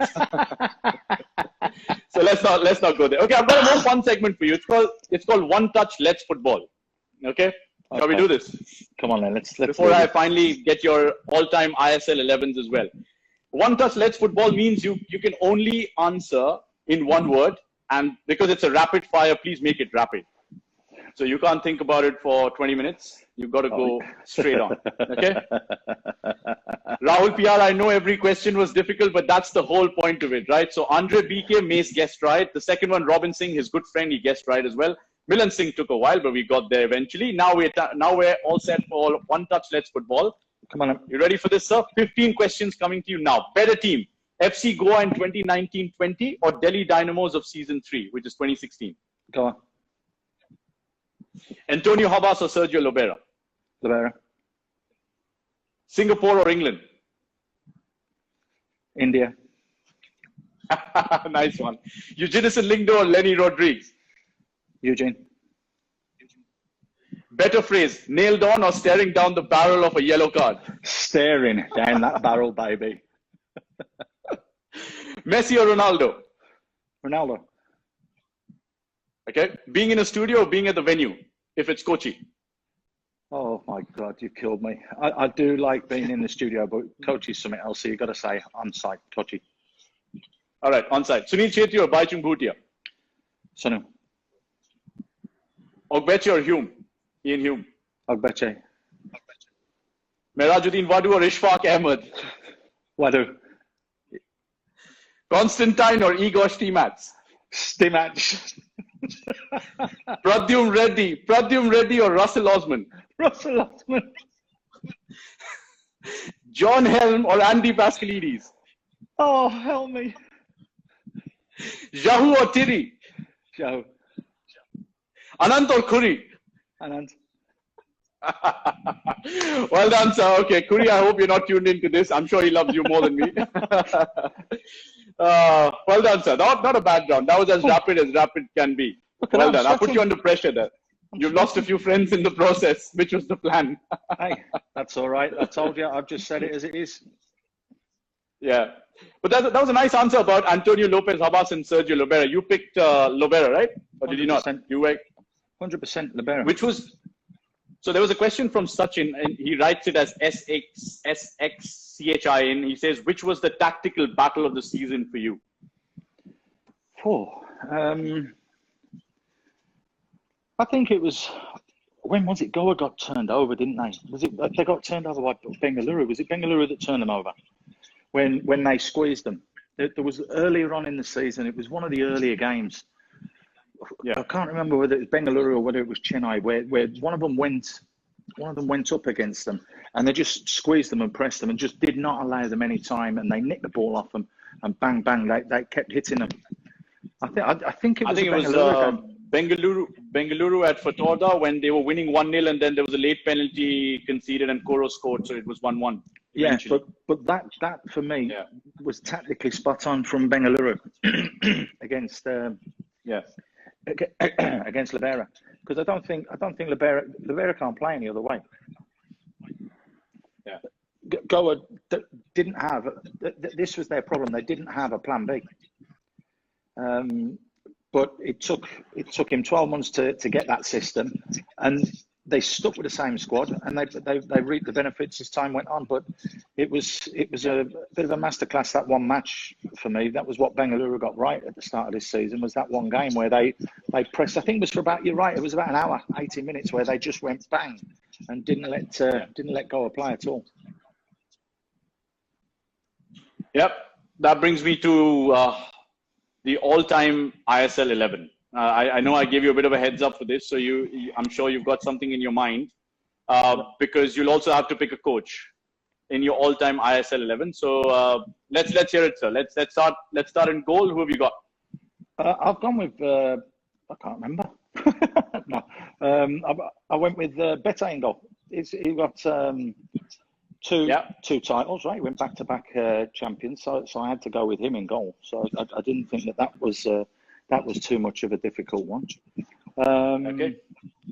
So let's not go there. Okay, I've got a more fun segment for you. It's called One Touch Let's Football. Okay? Shall we do this?
Come on then, let's
before I finally get your all-time ISL 11s as well. One Touch Let's Football means you can only answer in one word, and because it's a rapid fire, please make it rapid. So you can't think about it for 20 minutes. You've got to go straight on. Okay? Rahul PR, I know every question was difficult, but that's the whole point of it, right? So Andre BK, Mace guessed right. The second one, Robin Singh, his good friend, he guessed right as well. Milan Singh took a while, but we got there eventually. Now we're all set for One Touch Let's Football.
Come on.
You ready for this, sir? 15 questions coming to you now. Better team, FC Goa in 2019-20 or Delhi Dynamos of season 3, which is 2016?
Go on.
Antonio Habas or Sergio Lobera?
Lobera.
Singapore or England?
India.
Nice one. Eugenissen Lingdo or Lenny Rodriguez?
Eugene.
Better phrase, nailed on or staring down the barrel of a yellow card?
Staring down that barrel, baby.
Messi or Ronaldo?
Ronaldo.
Okay. Being in a studio or being at the venue, if it's Kochi?
Oh my God, you killed me. I do like being in the studio, but Kochi's something else, so you've got to say on-site, Kochi.
All right, on-site. Sunil Chetri or Baichung Bhutia?
Sunu.
Ogbeche or Hume? Ian Hume.
Ogbeche.
Merajuddin Wadu or Ishfaq Ahmed?
Wadu.
Constantine or Igor Stimac?
Stimac.
Pradyum Reddy or Russell Osman?
Russell Osman.
John Helm or Andy Pascalides?
Oh, help me.
Jahu or Tiri?
Jahu.
Anant or Kuri?
Anant.
Well done, sir. Okay, Kuri, I hope you're not tuned into this. I'm sure he loves you more than me. Well done, sir. Not a bad round. That was as rapid can be. Well done. I put you under pressure there. You've lost a few friends in the process, which was the plan.
Hey, that's all right. I told you. I've just said it as it is.
Yeah. But that was a nice answer about Antonio Lopez, Habas, and Sergio Lobera. You picked Lobera, right? Or did you not? You were
100% Lobera.
Which was... So there was a question from Sachin, and he writes it as SXCHIN. He says, which was the tactical battle of the season for you?
I think it was, when was it? Goa got turned over, didn't they? They got turned over by Bengaluru. Was it Bengaluru that turned them over? When they squeezed them. There was earlier on in the season, it was one of the earlier games. Yeah. I can't remember whether it was Bengaluru or whether it was Chennai, where one of them went up against them, and they just squeezed them and pressed them and just did not allow them any time, and they nicked the ball off them, and bang bang, they kept hitting them. I think it was
Bengaluru at Fatorda when they were winning 1-0, and then there was a late penalty conceded and Koro scored, so it was 1-1.
Yeah, but that for me was tactically spot on from Bengaluru against against Lobera, because I don't think Lobera can't play any other way.
Yeah,
Goa didn't have this was their problem. They didn't have a plan B. But it took him 12 months to get that system, and they stuck with the same squad, and they reaped the benefits as time went on. But it was a bit of a masterclass, that one match for me. That was what Bengaluru got right at the start of this season, was that one game where they pressed. I think it was for about, you're right, it was about an hour, 80 minutes, where they just went bang and didn't let go of play at all.
Yep, that brings me to the all-time ISL 11. I know I gave you a bit of a heads up for this, so I'm sure you've got something in your mind, because you'll also have to pick a coach in your all-time ISL 11. So let's hear it, sir. Let's start in goal. Who have you got?
I've gone with I can't remember. No, I went with Bete in goal. He got two titles, right? He went back-to-back champions, so I had to go with him in goal. So I didn't think that was too much of a difficult one.
Okay.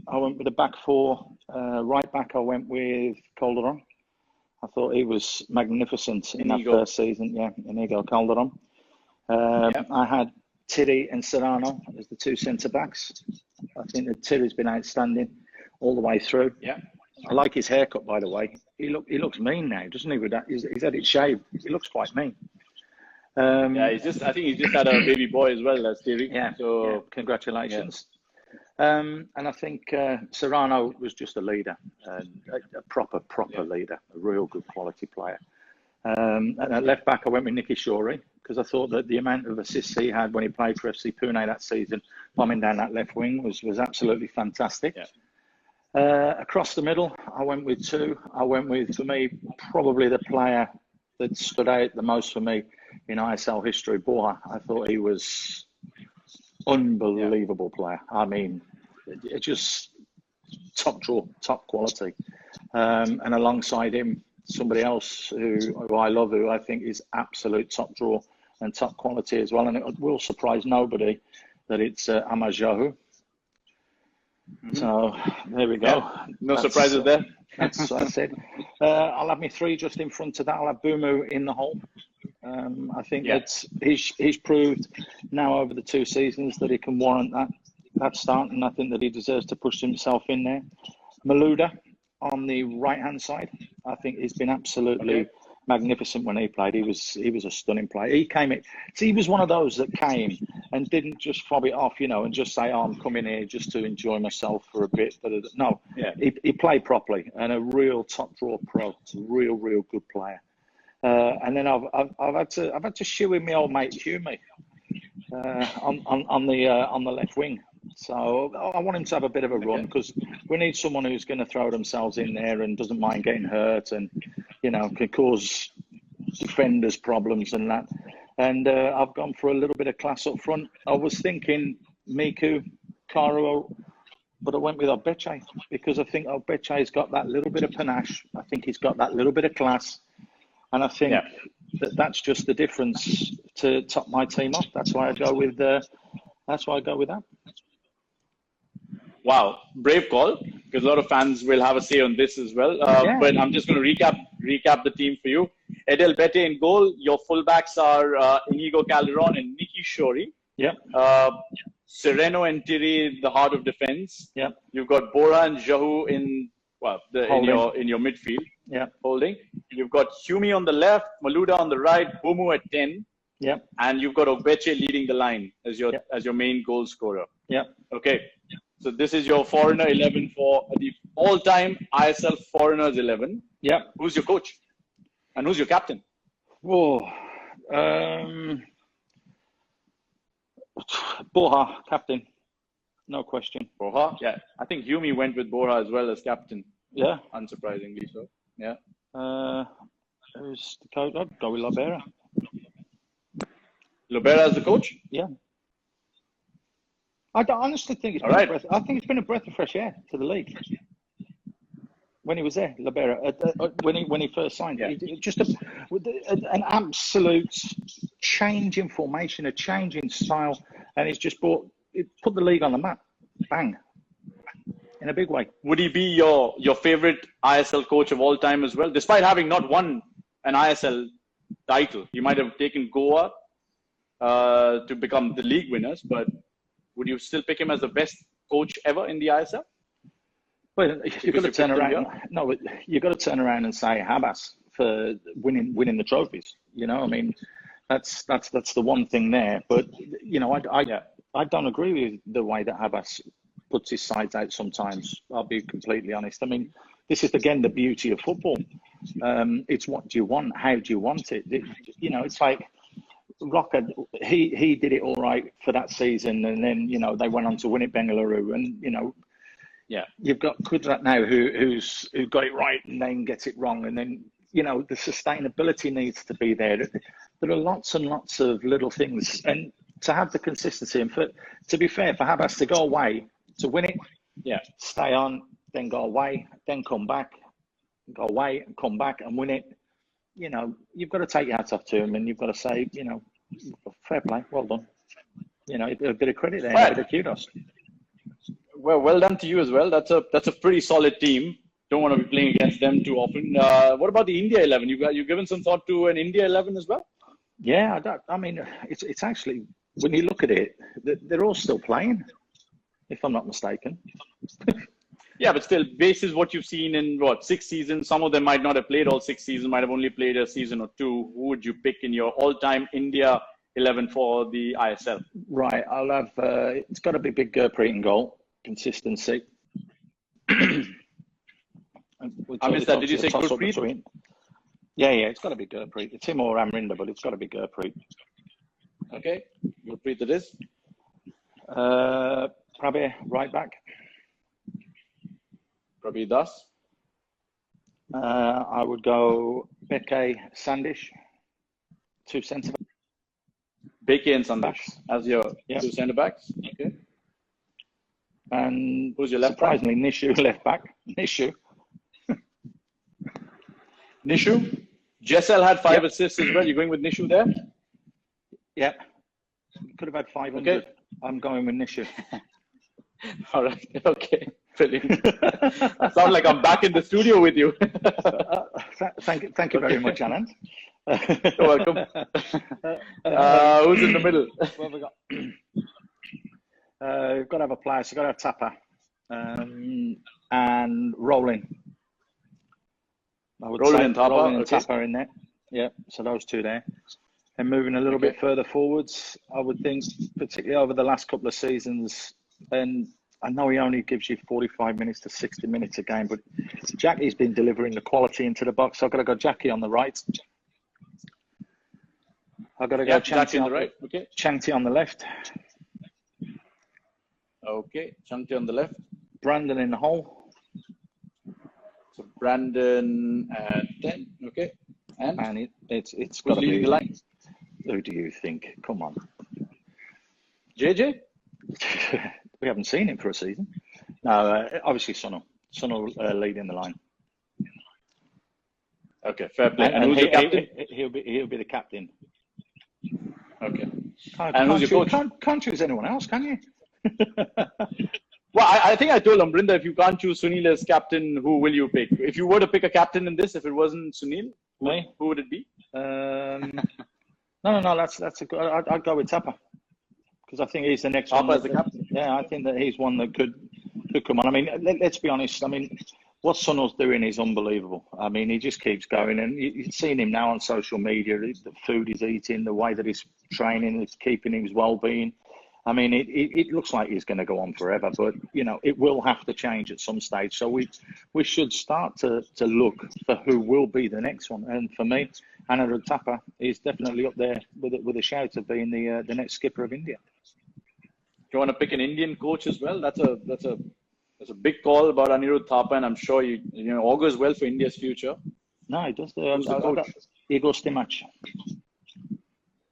I went with a back four. Right back, I went with Calderon. I thought he was magnificent in that first season. Yeah, Inigo Calderon. I Tiri and Serrano as the two centre-backs. I think that Tiri's been outstanding all the way through.
Yeah.
I like his haircut, by the way. He looks mean now, doesn't he? With that, he's had it shaved. He looks quite mean.
Yeah, I think he's just had a baby boy as well, as Tiri.
Yeah.
So
yeah. Congratulations. Yeah. And I think Serrano was just a leader, a proper leader, a real good quality player. And at left back, I went with Tiki-taka because I thought that the amount of assists he had when he played for FC Pune that season, bombing down that left wing, was absolutely fantastic. Yeah. Across the middle, I went with two. I went with, for me, probably the player that stood out the most for me in ISL history, Borja. I thought he was unbelievable player. I mean, it just top draw, top quality. And alongside him, somebody else who I love, who I think is absolute top draw and top quality as well. And it will surprise nobody that it's Amar Jahu. So there we go.
Yeah, no surprises there.
That's what I said. I'll have my three just in front of that. I'll have Bumu in the hole. I think that he's proved now over the 2 seasons that he can warrant that start, and I think that he deserves to push himself in there. Malouda on the right-hand side, I think he's been absolutely magnificent when he played. He was a stunning player. He was one of those that came and didn't just fob it off, and just say, "Oh, I'm coming here just to enjoy myself for a bit." But no, he played properly, and a real top draw pro, real good player. And then I've had to shoe in my old mate Hume on the left wing. So I want him to have a bit of a run, because we need someone who's going to throw themselves in there and doesn't mind getting hurt, and can cause defenders problems and that. And I've gone for a little bit of class up front. I was thinking Miku, Karo, but I went with Obeche, because I think Obeche's got that little bit of panache. I think he's got that little bit of class. And I think that's just the difference to top my team off. That's why I go with that.
Wow, brave call, because a lot of fans will have a say on this as well. But I'm just going to recap the team for you. Edel Bete in goal. Your fullbacks are Inigo Calderon and Tiki-taka.
Yeah.
Sereno and Tiri, the heart of defense.
Yeah.
You've got Bora and Jahu in your midfield.
Yeah.
Holding. You've got Hume on the left, Malouda on the right, Bumu at 10.
Yeah.
And you've got Obeche leading the line as your main goal scorer.
Yeah.
Okay. So this is your foreigner 11 for the all-time ISL foreigners 11.
Yeah.
Who's your coach? And who's your captain?
Whoa. Borja, captain. No question.
Borja? Yeah. I think Hume went with Borja as well as captain.
Yeah.
Unsurprisingly so. Yeah.
Who's the coach? I'd go with Lobera.
Lobera as the coach?
Yeah. I honestly think it's been a breath of fresh air to the league when he was there, Lobera, when he first signed.
Yeah.
Just an absolute change in formation, a change in style, and it's just put the league on the map. Bang. In a big way.
Would he be your favorite ISL coach of all time as well? Despite having not won an ISL title, he might have taken Goa to become the league winners, but would you still pick him as the best coach ever in the ISL?
Well, you've got to turn around. No, you've got to turn around and say Habas for winning the trophies. I mean, that's the one thing there. But I don't agree with the way that Habas puts his sides out sometimes. I'll be completely honest. I mean, this is again the beauty of football. It's what do you want? How do you want it? It's like Rocker. He did it all right for that season, and then they went on to win it Bengaluru, and you've got Kudrat now who got it right and then gets it wrong, and then the sustainability needs to be there. There are lots and lots of little things, and to have the consistency, and to be fair, for Habas to go away to win it, stay on, then go away, then come back, go away and come back and win it. You've got to take your hats off to him, and you've got to say, fair play, well done. A bit of credit there, a bit of kudos.
Well done to you as well. That's a pretty solid team. Don't want to be playing against them too often. What about the India 11? You've given some thought to an India 11 as well?
Yeah, I mean, it's actually when you look at it, they're all still playing, if I'm not mistaken.
Yeah, but still, basis what you've seen in 6 seasons, some of them might not have played all 6 seasons, might have only played a season or two. Who would you pick in your all-time India 11 for the ISL?
Right, I'll have. It's got to be Big Gurpreet in goal. Consistency.
I missed that. Did you say Gurpreet?
Yeah, it's got to be Gurpreet. It's him or Amrinder, but it's got to be Gurpreet.
Okay, Gurpreet it is.
Prabir, right back.
Prabir Das.
I would go Beke, Sandish, 2 centre backs.
Beke and Sandish as your 2 centre backs. Okay.
And
who's your left
surprisingly, back? Nishu left back. Nishu.
Jessel had 5 assists as well. You're going with Nishu there?
Yeah. Could have had 500. Okay. I'm going with Nishu.
All right. Okay. Brilliant. Sound like I'm back in the studio with you.
Thank you very much, Anant.
You're welcome. Who's in the middle?
What have we got? We've got to have a player. So we've got to have Tapper and Rolling.
Rolling and Tapper.
Rolling and Tapper in there. Yeah, so those 2 there. And moving a little bit further forwards, I would think, particularly over the last couple of seasons, and I know he only gives you 45 minutes to 60 minutes a game, but Jackie's been delivering the quality into the box. So I've got to go Jackie on the right. I've got to go
Jackie on the right. Okay.
Changti on the left.
Okay, Changti on the left.
Brandon in the hole.
So Brandon at 10. Okay.
And it's got to be
the line.
Who do you think? Come on.
JJ?
We haven't seen him for a season. No, obviously Sunil. Sunil leading the line.
Okay, fair play.
And who's the captain? He'll be the captain.
Okay.
And who's your coach? Can't choose anyone else, can you?
Well, I think I told Amrinder, if you can't choose Sunil as captain, who will you pick? If you were to pick a captain in this, if it wasn't Sunil, who would it be?
No. That's a good. I'd go with Tapper because I think he's the next
one.
Tapper
as the captain.
Yeah, I think that he's one that could come on. I mean, let's be honest. I mean, what Sunil's doing is unbelievable. I mean, he just keeps going, and you've seen him now on social media. The food he's eating, the way that he's training, it's keeping his well-being. I mean, it looks like he's going to go on forever, but it will have to change at some stage. So we should start to look for who will be the next one. And for me, Anant Tyagi is definitely up there with a shout of being the next skipper of India.
Do you want to pick an Indian coach as well? That's a big call about Anirudh Thapa, and I'm sure you augurs well for India's future.
No, he does.
Who's the coach?
Eelco Schattorie.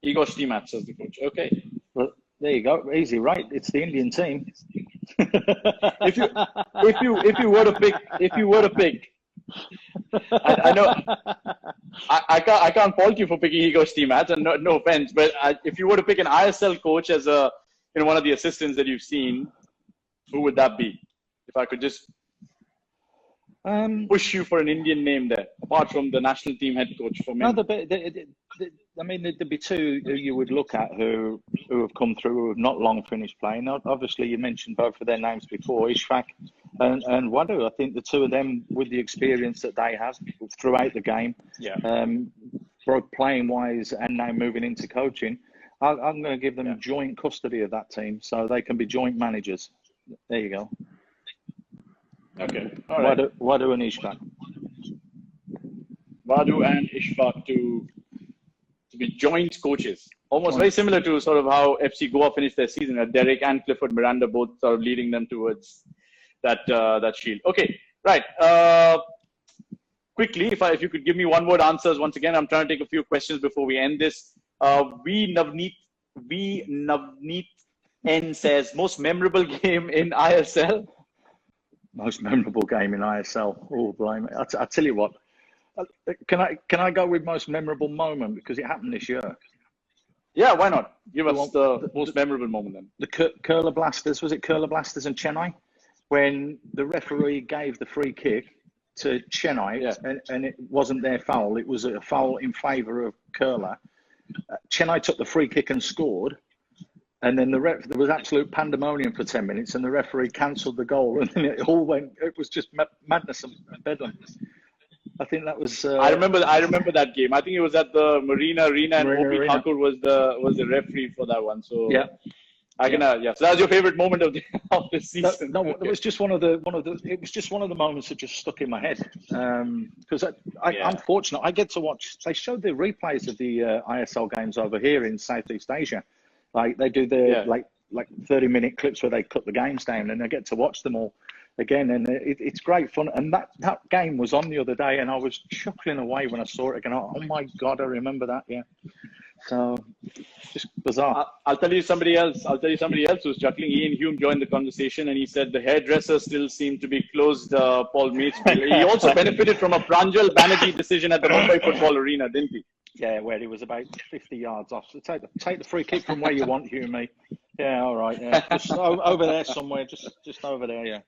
Eelco Schattorie as the coach. Okay.
Well, there you go. Easy, right? It's the Indian team.
if you were to pick, I know I can't fault you for picking Eelco Schattorie, and no offense, but if you were to pick an ISL coach as one of the assistants that you've seen, who would that be? If I could just push you for an Indian name there, apart from the national team head coach for me.
No, I mean, there'd be 2 who you would look at who have come through, who have not long finished playing. Obviously, you mentioned both of their names before, Ishfaq and Wadu. I think the 2 of them, with the experience that they have throughout the game, both playing-wise and now moving into coaching, I'm going to give them joint custody of that team so they can be joint managers. There you go.
Okay. All right.
Wadu and Ishfaq.
Wadu and Ishfaq to be joint coaches. Almost very similar to sort of how FC Goa finished their season. Derek and Clifford Miranda both sort of leading them towards that shield. Okay. Right. Quickly, if you could give me one-word answers. Once again, I'm trying to take a few questions before we end this. Navneet N says, most memorable game in ISL?
Most memorable game in ISL. Oh, blame it. I tell you what. Can I go with most memorable moment because it happened this year?
Yeah, why not? Give us the most memorable moment then.
The Kerala Blasters, was it Kerala Blasters and Chennai? When the referee gave the free kick to Chennai and it wasn't their foul, it was a foul in favour of Kerala. Chennai took the free kick and scored, And then there was absolute pandemonium for 10 minutes, and the referee cancelled the goal, and then it all went. It was just madness and bedlam. I think that was.
I remember that game. I think it was at the Marina Arena, and Obi Thakur was the referee for that one. So
yeah.
So that was your favorite moment of the season.
No, it was just one of the moments that just stuck in my head. Because I'm fortunate. I get to watch. They showed the replays of the ISL games over here in Southeast Asia. Like they do the like 30-minute clips where they cut the games down, and I get to watch them all again, and it's great fun. And that game was on the other day, and I was chuckling away when I saw it again. Oh my God, I remember that. Yeah. So just bizarre.
I'll tell you somebody else who's chuckling. Ian Hume joined the conversation, and he said the hairdresser still seemed to be closed. Paul Masefield. He also benefited from a Pranjal Banerjee decision at the Mumbai Football Arena, didn't he?
Yeah, where he was about 50 yards off. So take the free kick from where you want, Hume. Yeah, all right. Yeah, just over there somewhere. Just over there. Yeah.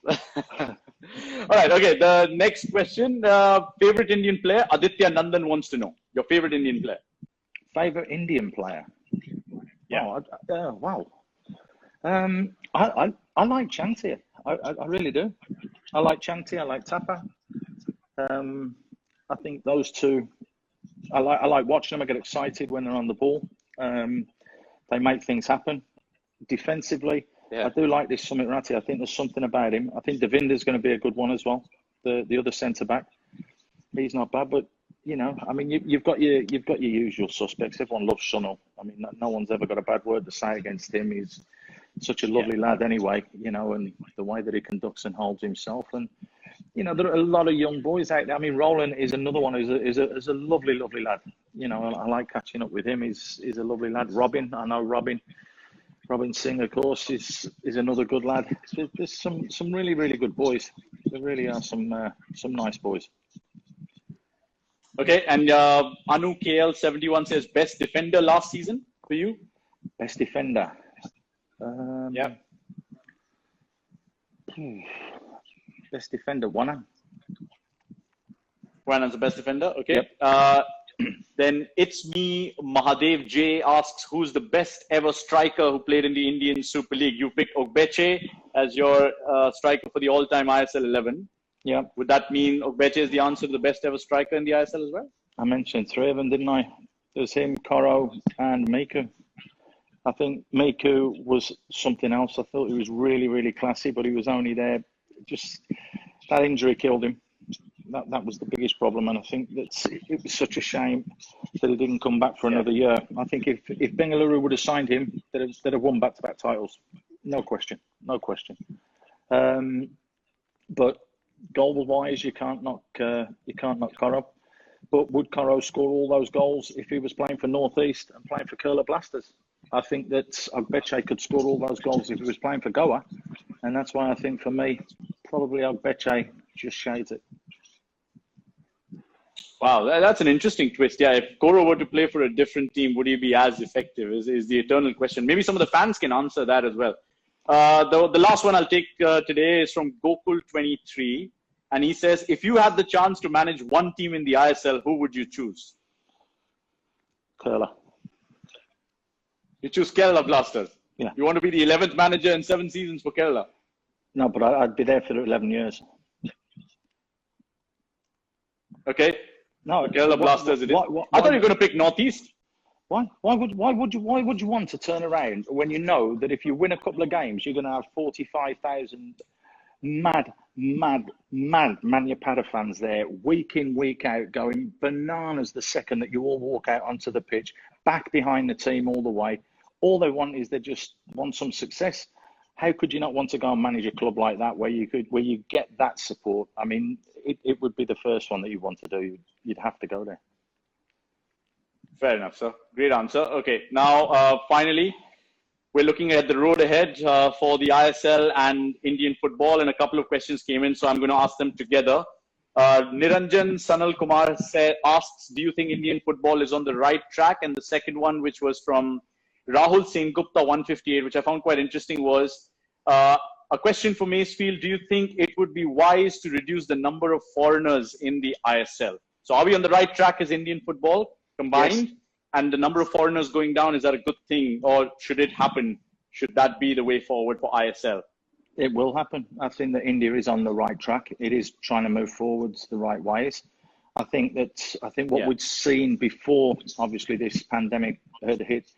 All right. Okay. The next question. Favorite Indian player? Aditya Nandan wants to know your favorite Indian player.
Favorite Indian player?
Yeah.
Wow. I like Chantier. I really do. I like Chantier. I like Tapa. I think those two. I like watching them. I get excited when they're on the ball. They make things happen. Defensively, I do like this Sumit Rathi. I think there's something about him. I think Devinder's going to be a good one as well. The other centre back, he's not bad. But I mean, you've got your usual suspects. Everyone loves Sunil. I mean, no one's ever got a bad word to say against him. He's such a lovely lad anyway. And the way that he conducts and holds himself. And there are a lot of young boys out there. I mean, Roland is another one who's a lovely, lovely lad. I like catching up with him. He's a lovely lad. Robin, I know Robin Singh, of course, is another good lad. There's some really, really good boys. There really are some nice boys.
Okay, and Anu KL71 says best defender last season for you.
Best defender. Best defender, Wana.
Wana's the best defender. Okay. Yep. Then it's me. Mahadev J asks, who's the best ever striker who played in the Indian Super League? You picked Ogbeche as your striker for the all-time ISL 11.
Yeah.
Would that mean Ogbeche is the answer to the best ever striker in the ISL as well?
I mentioned three of them, didn't I? There's him, Koro, and Miku. I think Miku was something else. I thought he was really, really classy, but he was only there. Just that injury killed him. That was the biggest problem, and I think it was such a shame that he didn't come back for another year. I think if Bengaluru would have signed him, they'd have won back-to-back titles, no question. But goal-wise, you can't knock Koro. But would Koro score all those goals if he was playing for Northeast and playing for Kerala Blasters? I think that Ogbeche could score all those goals if he was playing for Goa, and that's why I think for me, probably Ogbeche just shades it.
Wow, that's an interesting twist. Yeah, if Koro were to play for a different team, would he be as effective? Is the eternal question. Maybe some of the fans can answer that as well. The last one I'll take today is from Gokul23, and he says, if you had the chance to manage one team in the ISL, who would you choose?
Kerala.
You choose Kerala Blasters?
Yeah.
You want to be the 11th manager in 7 seasons for Kerala?
No, but I'd be there for 11 years.
Okay.
No,
Kerala Blasters. I thought you were going to pick Northeast.
Why would you want to turn around when you know that if you win a couple of games, you're going to have 45,000 mad Manyapada fans there, week in, week out, going bananas the second that you all walk out onto the pitch, back behind the team all the way. All they want is they just want some success. How could you not want to go and manage a club like that where you get that support? I mean, it would be the first one that you want to do. You'd have to go there.
Fair enough, sir. Great answer. Okay, now finally, we're looking at the road ahead for the ISL and Indian football, and a couple of questions came in, so I'm going to ask them together. Niranjan Sanal Kumar asks, do you think Indian football is on the right track? And the second one, which was from Rahul Sengupta 158, which I found quite interesting, was a question for Masefield. Do you think it would be wise to reduce the number of foreigners in the ISL? So are we on the right track as Indian football combined?
Yes.
and the number of foreigners going down, is that a good thing, or should it happen? Should that be the way forward for ISL?
It will happen. I think that India is on the right track. It is trying to move forwards the right ways. I think what we'd seen before, obviously, this pandemic had hit,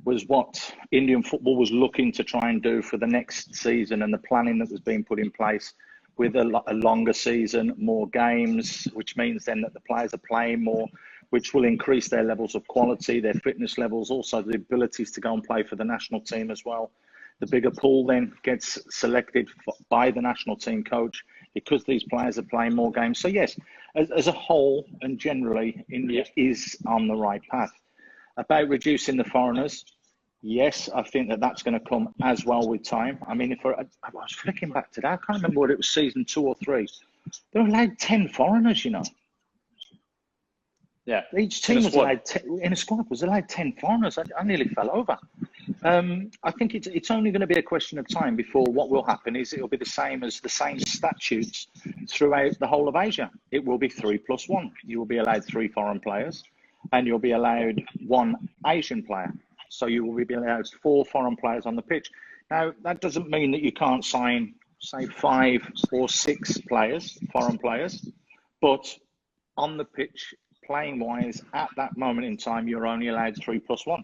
was what Indian football was looking to try and do for the next season, and the planning that was being put in place with a longer season, more games, which means then that the players are playing more, which will increase their levels of quality, their fitness levels, also the abilities to go and play for the national team as well. The bigger pool then gets selected by the national team coach because these players are playing more games. So yes, as a whole and generally, India is on the right path. About reducing the foreigners, yes, I think that that's going to come as well with time. I mean, I was flicking back today, I can't remember what it was, season 2 or 3. They were allowed 10 foreigners, you know.
Yeah.
Each team was allowed in a squad was allowed 10 foreigners. I nearly fell over. I think it's only going to be a question of time before what will happen is it'll be the same statutes throughout the whole of Asia. It will be 3+1. You will be allowed 3 foreign players, and you'll be allowed 1 Asian player. So you will be allowed 4 foreign players on the pitch. Now, that doesn't mean that you can't sign, say, 5 or 6 players, foreign players, but on the pitch, playing wise, at that moment in time, you're only allowed 3+1.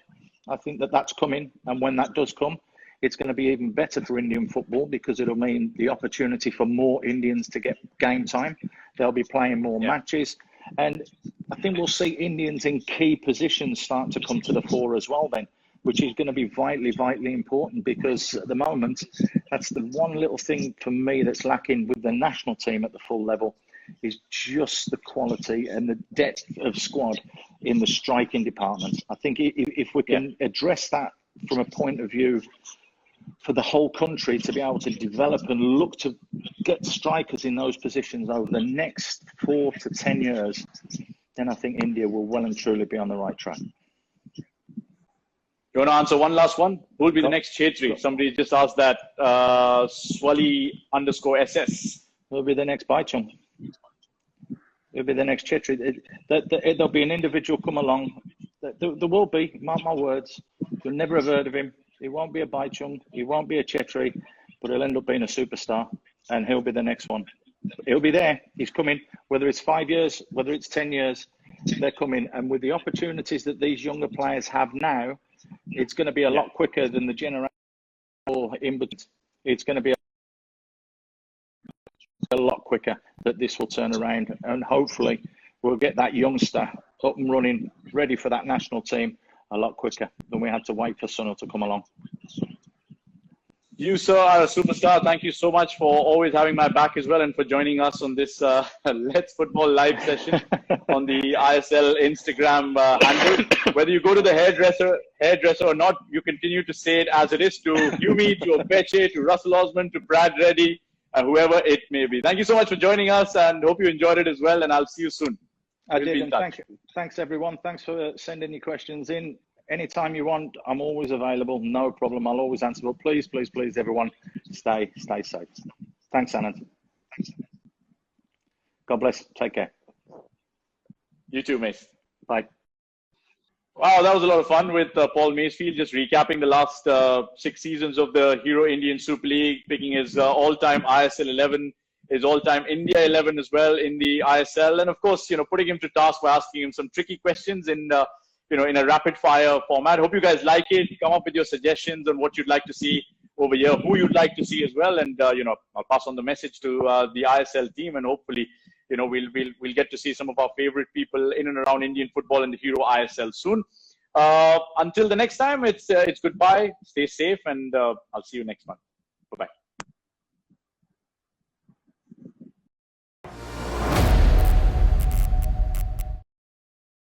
I think that that's coming, and when that does come, it's going to be even better for Indian football because it'll mean the opportunity for more Indians to get game time. They'll be playing more matches, and I think we'll see Indians in key positions start to come to the fore as well then, which is going to be vitally important, because at the moment, that's the one little thing for me that's lacking with the national team at the full level, is just the quality and the depth of squad in the striking department. I think if we can address that from a point of view for the whole country to be able to develop and look to get strikers in those positions over the next 4 to 10 years, then I think India will well and truly be on the right track.
You want to answer one last one? Who will be the next Chhattorie? Somebody just asked that. Swali_SS.
Who will be the next Baichung? It'll be the next Chhattorie. There'll be an individual come along. There will be, mark my words, you'll never have heard of him. He won't be a Baichung, he won't be a Chhattorie, but he'll end up being a superstar, and he'll be the next one. He'll be there, he's coming, whether it's 5 years, whether it's 10 years, they're coming. And with the opportunities that these younger players have now, it's going to be a lot quicker than the generation in between. It's going to be a lot quicker that this will turn around, and hopefully we'll get that youngster up and running, ready for that national team a lot quicker than we had to wait for Sunil to come along.
You, sir, are a superstar. Thank you so much for always having my back as well, and for joining us on this Let's Football live session on the ISL Instagram handle. Whether you go to the hairdresser or not, you continue to say it as it is, to Humi, to Apeche, to Russell Osman, to Brad Reddy, whoever it may be. Thank you so much for joining us, and hope you enjoyed it as well, and I'll see you soon.
I did, and thanks everyone. Thanks for sending your questions in. Anytime you want, I'm always available. No problem. I'll always answer. But please, everyone, stay safe. Thanks, Anant. God bless. Take care.
You too, mate.
Bye.
Wow, that was a lot of fun with Paul Masefield, just recapping the last 6 seasons of the Hero Indian Super League, picking his all-time ISL 11, his all-time India 11 as well in the ISL, and of course, putting him to task by asking him some tricky questions in in a rapid-fire format. Hope you guys like it. Come up with your suggestions on what you'd like to see over here, who you'd like to see as well, and I'll pass on the message to the ISL team, and hopefully, we'll get to see some of our favorite people in and around Indian football in the Hero ISL soon. Until the next time, it's goodbye. Stay safe, and I'll see you next month.